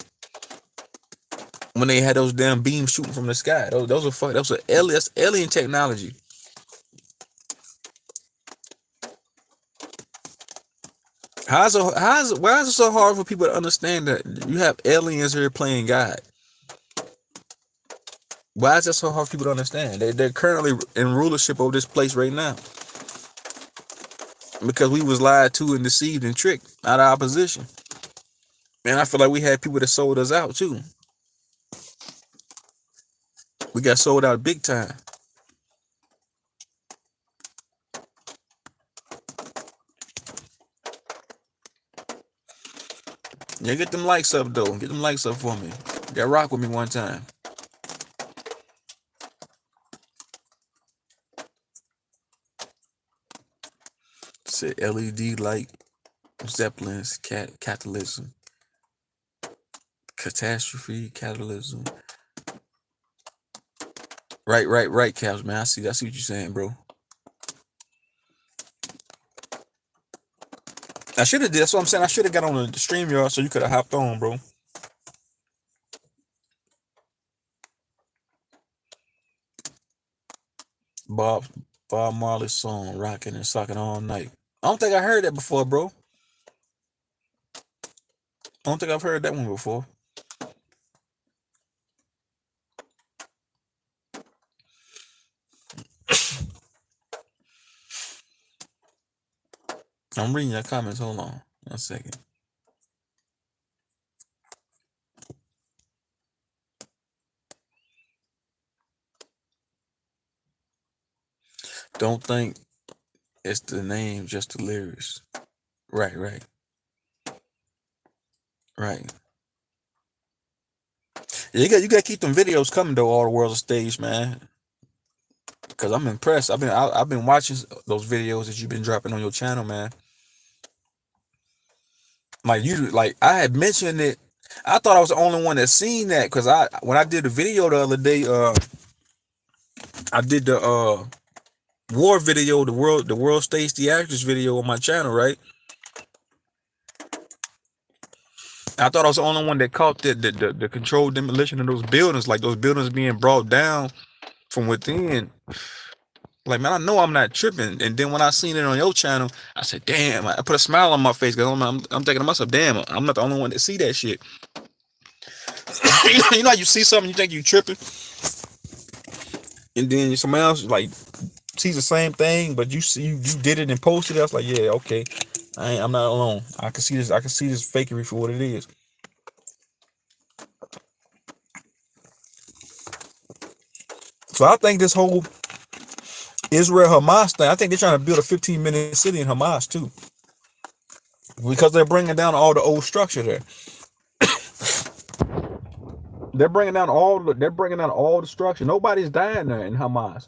S2: when they had those damn beams shooting from the sky. Those were alien technology. Why is it so hard for people to understand that you have aliens here playing God? Why is that so hard for people to understand? They're currently in rulership over this place right now. Because we was lied to and deceived and tricked out of our position. And I feel like we had people that sold us out too. We got sold out big time. Yeah, get them likes up though. Get them likes up for me. Got rock with me one time. Said LED light, Zeppelins, catalysm, catastrophe, catalysm. Right, Caps, man. I see what you're saying, bro. I should have did. That's what I'm saying. I should have got on the StreamYard so you could have hopped on, bro. Bob Marley's song, "Rocking and Socking All Night." I don't think I heard that before, bro. I don't think I've heard that one before. I'm reading your comments. Hold on 1 second. Don't think it's the name, just the lyrics. Right. Yeah, you got to keep them videos coming though. All the world's a stage, man. Cause I'm impressed. I've been watching those videos that you've been dropping on your channel, man. Like I had mentioned it. I thought I was the only one that seen that. Cause when I did the video the other day, I did the war video, the world stage theatrics video on my channel, right? I thought I was the only one that caught the controlled demolition of those buildings, like those buildings being brought down from within. Like, man, I know I'm not tripping. And then when I seen it on your channel, I said, damn, I put a smile on my face because I'm thinking to myself, damn, I'm not the only one that see that shit. You know how you see something, you think you tripping, and then somebody else like sees the same thing, but you did it and posted it. I was like, yeah, okay, I'm not alone. I can see this fakery for what it is. So I think this whole Israel Hamas thing, I think they're trying to build a 15-minute city in Hamas too, because they're bringing down all the old structure there. They're bringing down all the structure. Nobody's dying there in Hamas.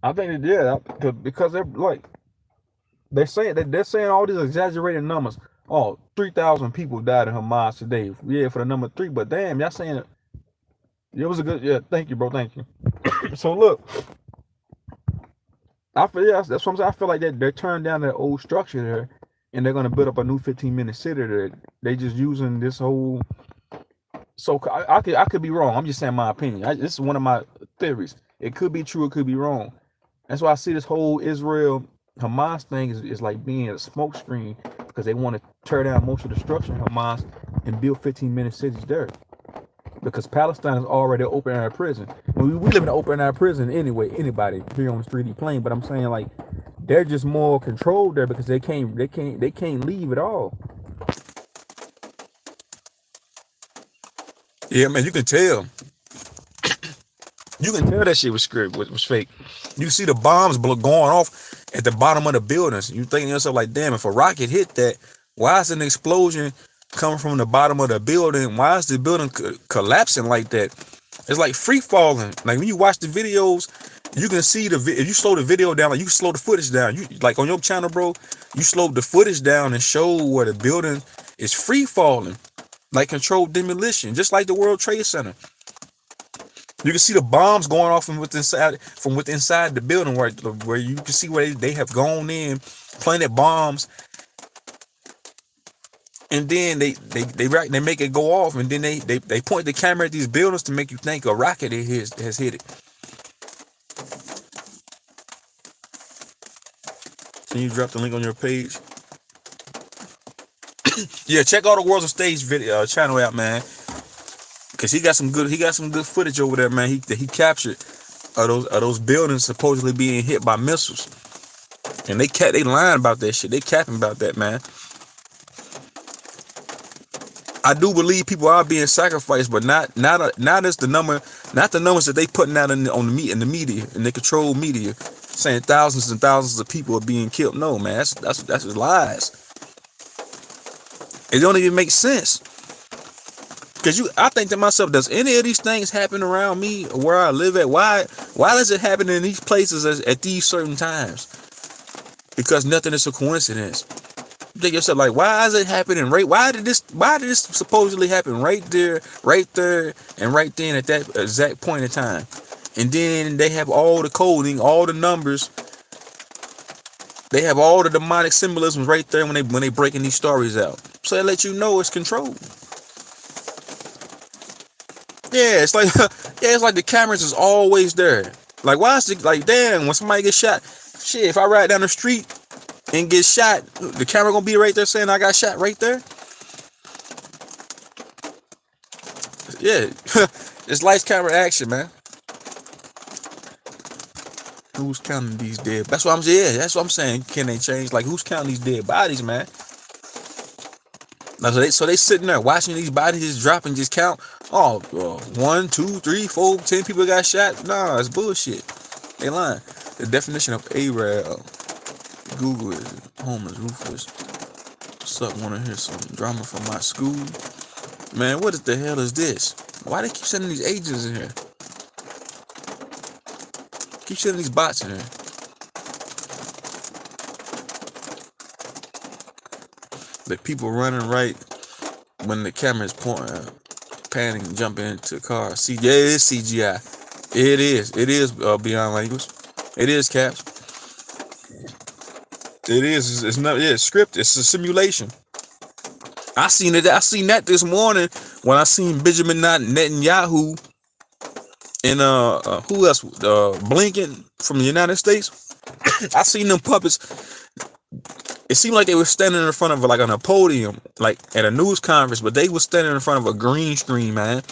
S2: I think because they're like they're saying all these exaggerated numbers. Oh, 3,000 people died in Hamas today. Yeah, for the number 3. But damn, y'all saying it was a good. Yeah, thank you, bro. Thank you. So look, I feel yeah, that's what I'm saying. I feel like they're tearing down that old structure there, and they're gonna build up a new 15-minute city there. They just using this whole. So I could be wrong. I'm just saying my opinion. This is one of my theories. It could be true. It could be wrong. That's why I see this whole Israel Hamas thing is like being a smoke screen because they want to tear down most of the structure in Hamas and build 15-minute cities there. Because Palestine is already an open air prison. And we live in an open air prison anyway, anybody here on the 3D plane. But I'm saying like they're just more controlled there because they can't leave at all. Yeah, man, you can tell. You can tell that shit was script was fake. You see the bombs going off at the bottom of the buildings. You thinking to yourself like, damn, if a rocket hit that, why is an explosion coming from the bottom of the building? Why is the building collapsing like that? It's like free falling. Like when you watch the videos, you can see if you slow the video down, like you slow the footage down. You like on your channel, bro, you slow the footage down and show where the building is free falling, like controlled demolition, just like the World Trade Center. You can see the bombs going off from within inside the building where you can see where they have gone in, planted bombs, and then they make it go off, and then they point the camera at these buildings to make you think a rocket has hit it. Can you drop the link on your page? Yeah, check out the Worlds of Stage video channel out, man. Cause he got some good footage over there, man. He captured those buildings supposedly being hit by missiles, and they lying about that shit. They capping about that, man. I do believe people are being sacrificed, but not as the numbers that they putting out in the media, in the controlled media, saying thousands and thousands of people are being killed. No, man, that's just lies. It don't even make sense. Because I think to myself, does any of these things happen around me or where I live at? Why does it happen in these places at these certain times? Because nothing is a coincidence. You think yourself like, why is it happening why did this supposedly happen right there, and right then at that exact point in time? And then they have all the coding, all the numbers. They have all the demonic symbolisms right there when they breaking these stories out. So they let you know it's controlled. Yeah, it's like it's like the cameras is always there. Like why is it like damn when somebody gets shot? Shit, if I ride down the street and get shot, the camera gonna be right there saying I got shot right there. Yeah, it's lights, camera, action, man. Who's counting these dead? That's what I'm saying. Yeah, that's what I'm saying. Can they change? Like who's counting these dead bodies, man? Now, so they sitting there watching these bodies just drop and just count. Oh, 1, 2, 3, 4, 10 people got shot. Nah, it's bullshit. They lying. The definition of Arab. Google it. Homeless, ruthless. What's up? Want to hear some drama from my school? Man, what the hell is this? Why they keep sending these agents in here? Keep sending these bots in here. The people running right when the camera is pointing, panning, jumping into the car. Yeah, it is CGI. It is beyond language. It is caps. It is. It's not. Yeah, it's script. It's a simulation. I seen that this morning when I seen Benjamin Netanyahu and who else? Blinken from the United States. I seen them puppets. It seemed like they were standing in front of like on a podium, like at a news conference, but they were standing in front of a green screen, man.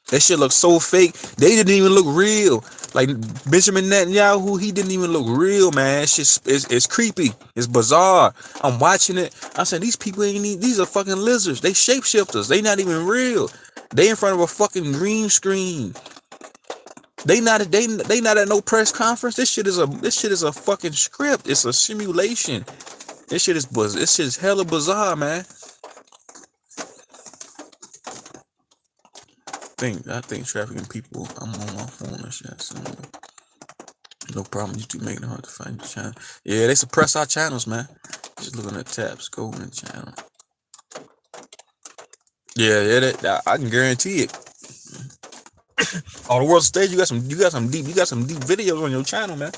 S2: That shit looked so fake. They didn't even look real. Like Benjamin Netanyahu, he didn't even look real, man. It's creepy. It's bizarre. I'm watching it. I'm saying these people these are fucking lizards. They shapeshifters. They not even real. They in front of a fucking green screen. They not at no press conference. This shit is a fucking script. It's a simulation. This shit is hella bizarre, man. I think trafficking people. I'm on my phone and shit. So no problem. You two making it hard to find your channel. Yeah, they suppress our channels, man. Just looking at tabs. Go in the channel. Yeah. I can guarantee it. On the world stage, you got some deep videos on your channel, man.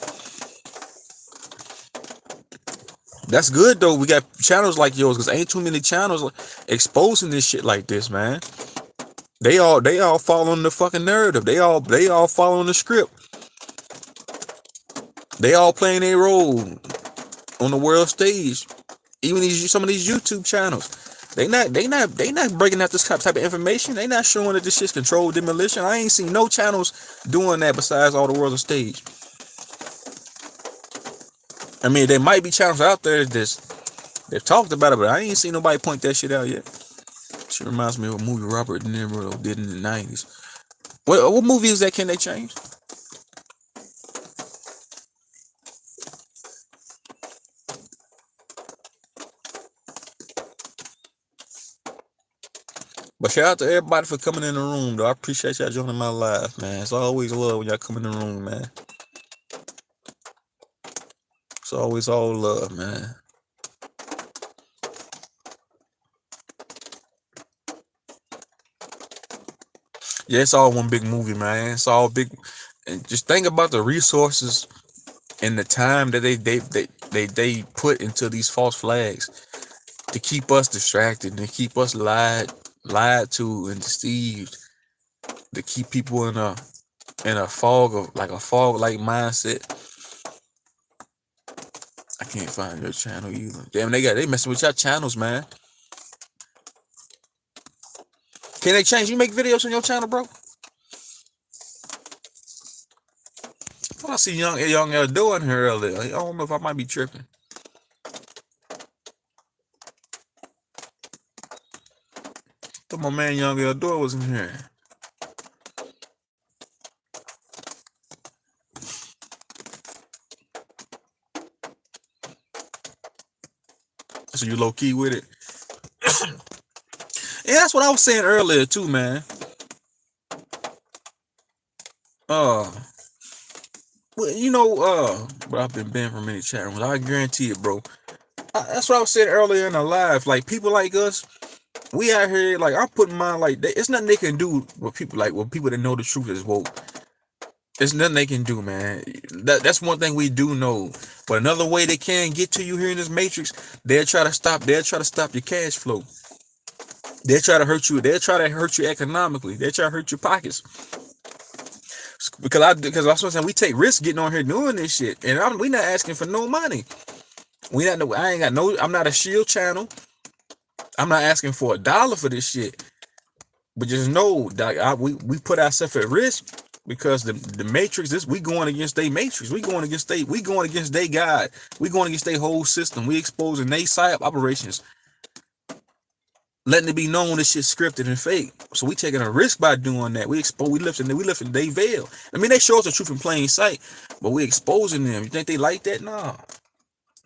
S2: That's good though. We got channels like yours because ain't too many channels exposing this shit like this, man. They all following the fucking narrative. They all following the script. They all playing their role on the world stage. Even some of these YouTube channels, they not breaking out this type of information. They not showing that this shit's controlled demolition. I ain't seen no channels doing that besides all the world stage. I mean, there might be channels out there that talked about it, but I ain't seen nobody point that shit out yet. She reminds me of a movie Robert De Niro did in the 90s. What movie is that? Can they change? But shout out to everybody for coming in the room, though. I appreciate y'all joining my live, man. It's always love when y'all come in the room, man. It's always all love, man. Yeah, it's all one big movie, man. It's all big. And just think about the resources and the time that they put into these false flags to keep us distracted, to keep us lied to and deceived, to keep people in a fog like mindset. I can't find your channel either. Damn, they messing with your channels, man. Can they change? You make videos on your channel, bro? What I see young L doing here earlier. I don't know if I might be tripping. Thought my man Young L Door was in here. So you low key with it. And that's what I was saying earlier too, man. Well, but I've been banned from many chat rooms. I guarantee it, bro. That's what I was saying earlier in the live. Like people like us, we out here. Like I'm putting mine like it's nothing they can do with people that know the truth is woke. There's nothing they can do, man. That's one thing we do know. But another way they can get to you here in this matrix, they'll try to stop your cash flow. They'll try to hurt you. They'll try to hurt you economically. They'll try to hurt your pockets. Because that's what I'm saying. We take risks getting on here doing this shit, and we not asking for no money. I'm not a shield channel. I'm not asking for $1 for this shit. But just know that we put ourselves at risk because the matrix. We going against their matrix. We going against their God. We going against their whole system. We exposing their psyop operations. Letting it be known this shit's scripted and fake. So we taking a risk by doing that. We lifting they veil. I mean, they show us the truth in plain sight, but we exposing them. You think they like that? Nah.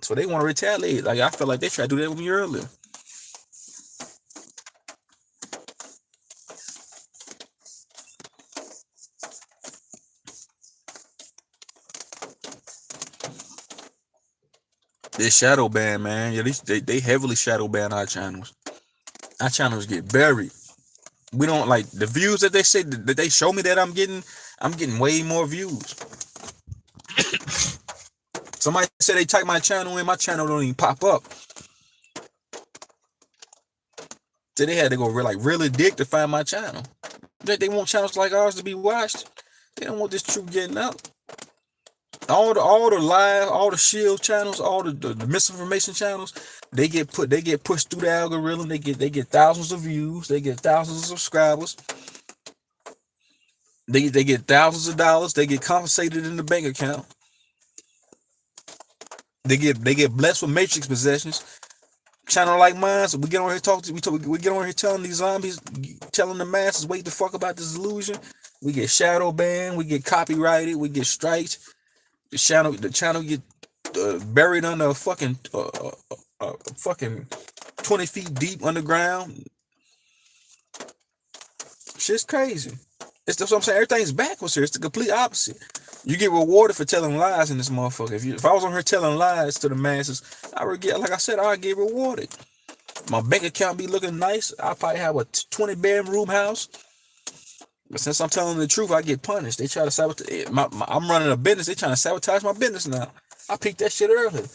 S2: So they want to retaliate. Like I feel like they tried to do that with me earlier. They shadow ban, man. Yeah, they heavily shadow ban our channels. Our channels get buried. We don't like the views that they say that they show me that I'm getting way more views. Somebody said they type my channel in, my channel don't even pop up. So they had to go really dig to find my channel. They want channels like ours to be watched. They don't want this truth getting out. All the live, all the shield channels, all the misinformation channels, they get pushed through the algorithm. They get thousands of views. They get thousands of subscribers. They get thousands of dollars. They get compensated in the bank account. They get blessed with matrix possessions. Channel like mine, so we get on here we get on here telling these zombies, telling the masses, wait the fuck about this illusion. We get shadow banned. We get copyrighted. We get striked. The channel get buried under a fucking 20 feet deep underground. Shit's crazy. That's what I'm saying. Everything's backwards here. It's the complete opposite. You get rewarded for telling lies in this motherfucker. If I was on here telling lies to the masses, I get rewarded. My bank account be looking nice. I probably have a 20-bedroom house. But since I'm telling the truth, I get punished. They try to sabotage. I'm running a business. They trying to sabotage my business now. I peeked that shit earlier.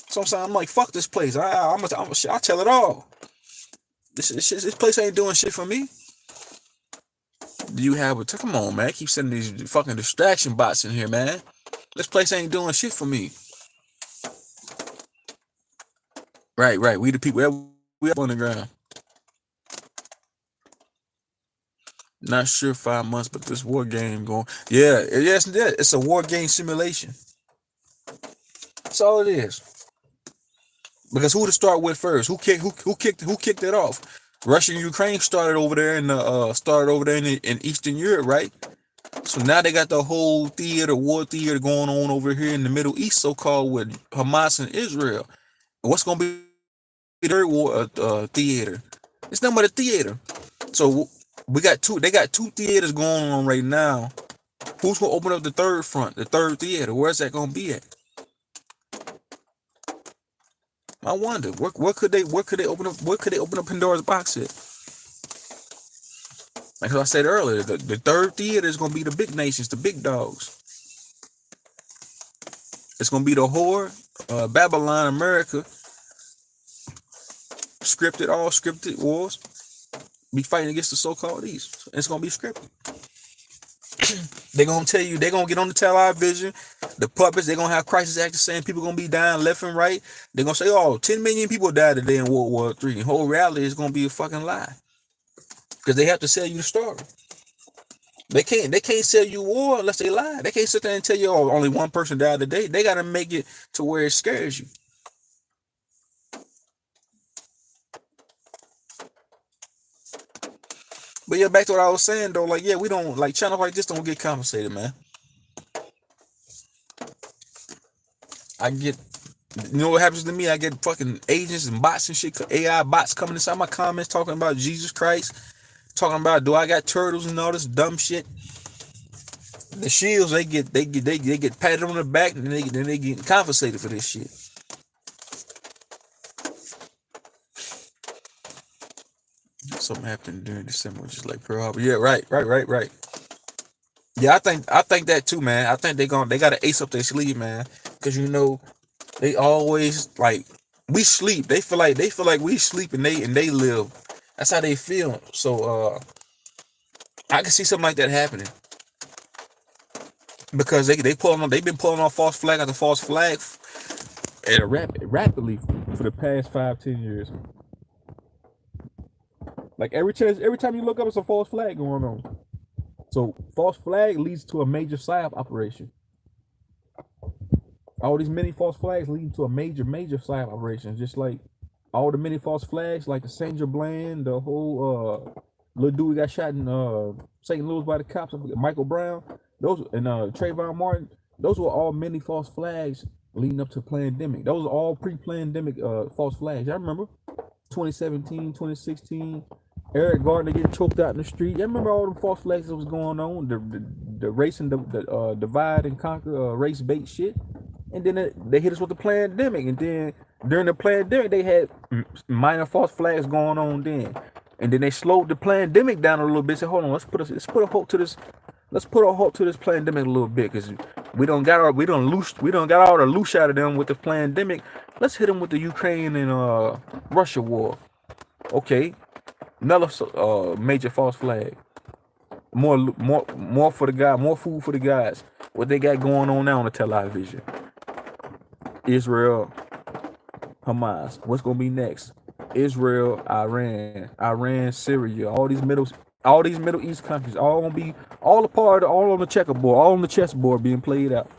S2: So I'm saying, I'm like, fuck this place. I'll tell it all. This place ain't doing shit for me. Do you have a? Come on, man. Keep sending these fucking distraction bots in here, man. This place ain't doing shit for me. Right. We the people. We up on the ground. Not sure 5 months, but this war game going. Yeah, yes, it's a war game simulation. That's all it is. Because who to start with first? Who kicked it off? Russia and Ukraine started over there in Eastern Europe, right? So now they got the whole war theater going on over here in the Middle East, so-called, with Hamas and Israel. What's gonna be the third war theater? It's nothing but a theater. So they got two theaters going on right now. Who's gonna open up the third front, the third theater? Where's that gonna be at? I wonder where could they open up Pandora's box at? Like I said earlier, the third theater is gonna be the big nations, the big dogs. It's gonna be the whore, Babylon, America, all scripted wars. Be fighting against the so-called East. It's gonna be scripted. They're gonna tell you, they're gonna get on the television, the puppets, they're gonna have crisis actors saying people gonna be dying left and right. They're gonna say, 10 million people died today in World War III. The whole reality is gonna be a fucking lie. Because they have to sell you the story. They can't sell you war unless they lie. They can't sit there and tell you, only one person died today. They gotta make it to where it scares you. But yeah, back to what I was saying though, like, yeah, we don't, like, channels like this don't get compensated, man. You know what happens to me? I get fucking agents and bots and shit, AI bots coming inside my comments talking about Jesus Christ, talking about, do I got turtles and all this dumb shit. The shields, they get patted on the back, and then they get compensated for this shit. Something happened during December, just like Pearl Harbor. Yeah, right. Yeah, I think that too, man. I think they got an ace up their sleeve, man. Cause they always, like, we sleep. They feel like we sleep and they live. That's how they feel. So I can see something like that happening. Because they've been pulling on false flag after false flag rapidly for the past 5-10 years. Like every time you look up, it's a false flag going on. So false flag leads to a major psyop operation. All these many false flags lead to a major psyop operation. Just like all the many false flags, like the Sandra Bland, the whole little dude got shot in St. Louis by the cops, Michael Brown, those, and Trayvon Martin. Those were all many false flags leading up to pandemic. Those are all pre-pandemic false flags. I remember 2017, 2016. Eric Gardner getting choked out in the street. I remember all them false flags that was going on, the race and the divide and conquer race bait shit. And then they hit us with the pandemic. And then during the pandemic, they had minor false flags going on then. And then they slowed the pandemic down a little bit. Said, hold on, let's put a halt to this. Let's put a halt to this pandemic a little bit, because we don't got all the loose out of them with the pandemic. Let's hit them with the Ukraine and Russia war. Okay. Another major false flag. More for the guy, more food for the guys. What they got going on now on the television. Israel, Hamas. What's gonna be next? Israel, Iran, Syria. All these Middle East countries, all gonna be all on the checkerboard, all on the chessboard being played out.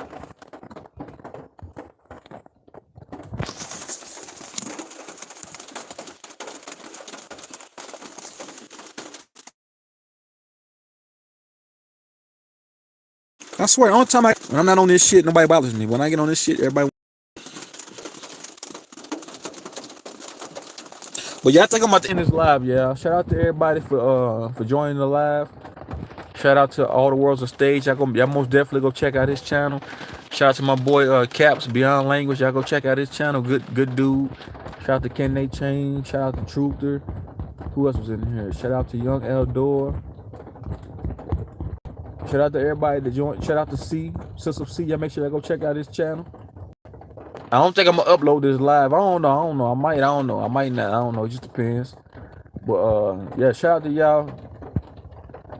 S2: I swear, the only time when I'm not on this shit, nobody bothers me. When I get on this shit, everybody. But yeah, I think I'm about to end this live, yeah. Shout out to everybody for joining the live. Shout out to All the World's a Stage. Y'all most definitely go check out his channel. Shout out to my boy Caps Beyond Language. Y'all go check out his channel. Good dude. Shout out to Ken Nate Chain. Shout out to Truther. Who else was in here? Shout out to Young Eldor. Shout out to everybody that joined. Shout out to Sister C. Y'all make sure y'all go check out his channel. I don't think I'm gonna upload this live. I don't know. I don't know. I might. I don't know. I might not. I don't know. It just depends. But yeah. Shout out to y'all.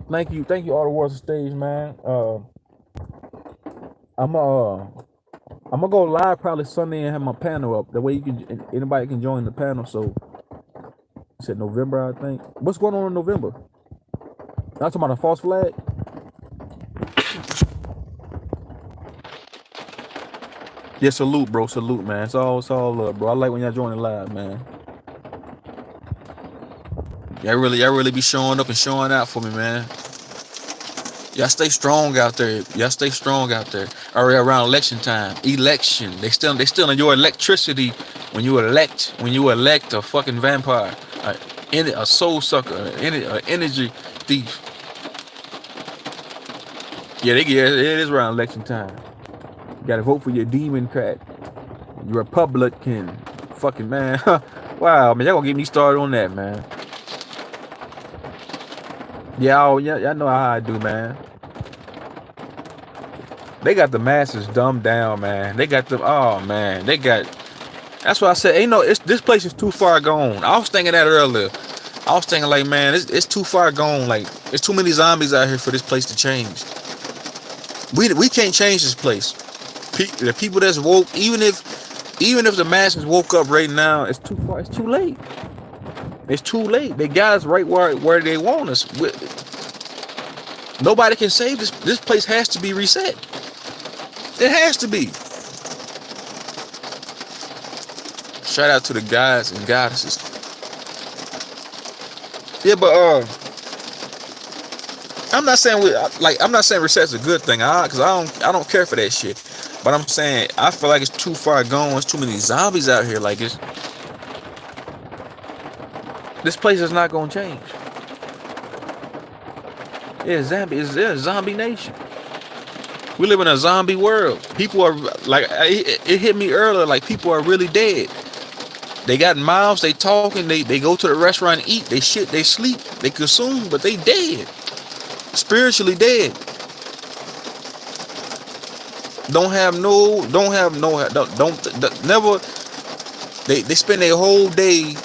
S2: Thank you, all the world's stage, man. I'm I'm gonna go live probably Sunday and have my panel up. That way you can anybody can join the panel. So you said November, I think. What's going on in November? I'm talking about a false flag. Yeah, salute, bro. Salute, man. It's all love, bro. I like when y'all join the live, man. Y'all really be showing up and showing out for me, man. Y'all stay strong out there. Y'all stay strong out there. Already around election time. Election. They still in your electricity when you elect a fucking vampire. A soul sucker, an energy thief. Yeah, it is around election time. You gotta vote for your Democrat. Your Republican. Fucking man. Wow, man, y'all gonna get me started on that, man. Yeah, y'all know how I do, man. They got the masses dumbed down, man. They got them. Oh man, they got. That's why I said, ain't no. This place is too far gone. I was thinking that earlier. I was thinking like, man, it's too far gone. Like, there's too many zombies out here for this place to change. We can't change this place. The people that's woke, even if the masses woke up right now, it's too far. It's too late. It's too late. They got us right where they want us. Nobody can save this. This place has to be reset. It has to be. Shout out to the guys and goddesses. Yeah, but I'm not saying reset's a good thing, cause I don't care for that shit. But I'm saying I feel like it's too far gone. There's too many zombies out here. Like this place is not gonna change. It's a zombie nation. We live in a zombie world. People are like, it hit me earlier. Like, people are really dead. They got mouths. They talking. They go to the restaurant and eat. They shit. They sleep. They consume, but they dead. Spiritually dead. Never. They spend their whole day.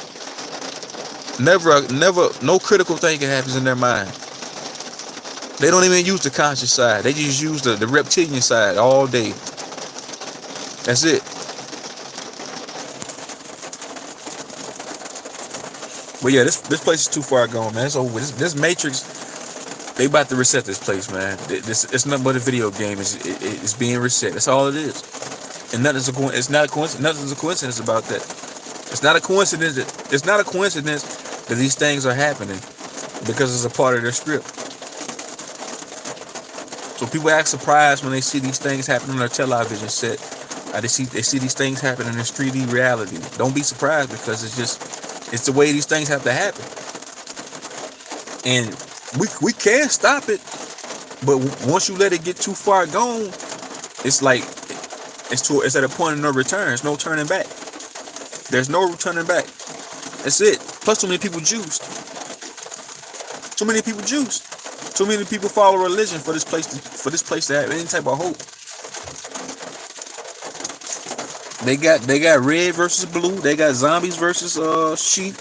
S2: Never. No critical thinking happens in their mind. They don't even use the conscious side. They just use the reptilian side all day. That's it. But yeah, this place is too far gone, man. It's over. This Matrix, they about to reset this place, man. It's nothing but a video game. It's being reset. That's all it is. And nothing's a coincidence about that. It's not a coincidence. It's not a coincidence that these things are happening because it's a part of their script. So people act surprised when they see these things happen on their television set. They see these things happen in this 3D reality. Don't be surprised, because it's the way these things have to happen. And we can stop it, but once you let it get too far gone, it's like it's at a point of no return. There's no turning back. There's no turning back. That's it. Plus, too many people juiced. Too many people juiced. Too many people follow religion for this place to have any type of hope. They got red versus blue. They got zombies versus sheep.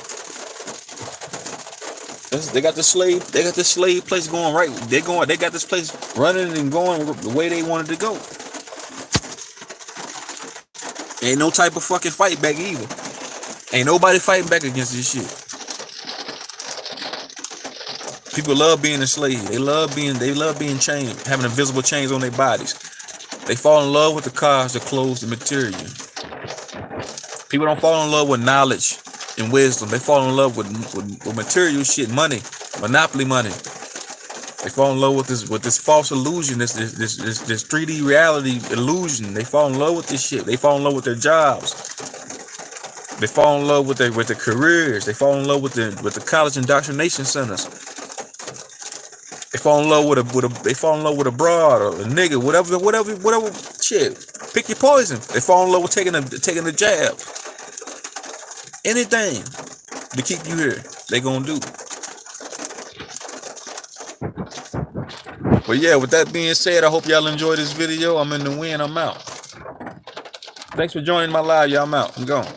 S2: They got the slave place going right. They got this place running and going the way they wanted to go. Ain't no type of fucking fight back either. Ain't nobody fighting back against this shit. People love being enslaved. They love being chained, having invisible chains on their bodies. They fall in love with the cars, the clothes, the material. People don't fall in love with knowledge and wisdom. They fall in love with material shit, money, monopoly money. They fall in love with this false illusion, this 3D reality illusion. They fall in love with this shit. They fall in love with their jobs. They fall in love with their careers. They fall in love with the college indoctrination centers. They fall in love with a broad or a nigga, whatever shit. Pick your poison. They fall in love with taking a jab. Anything to keep you here, they gonna do. But yeah, with that being said, I hope y'all enjoy this video. I'm in the wind. I'm out. Thanks for joining my live, y'all. I'm out. I'm gone.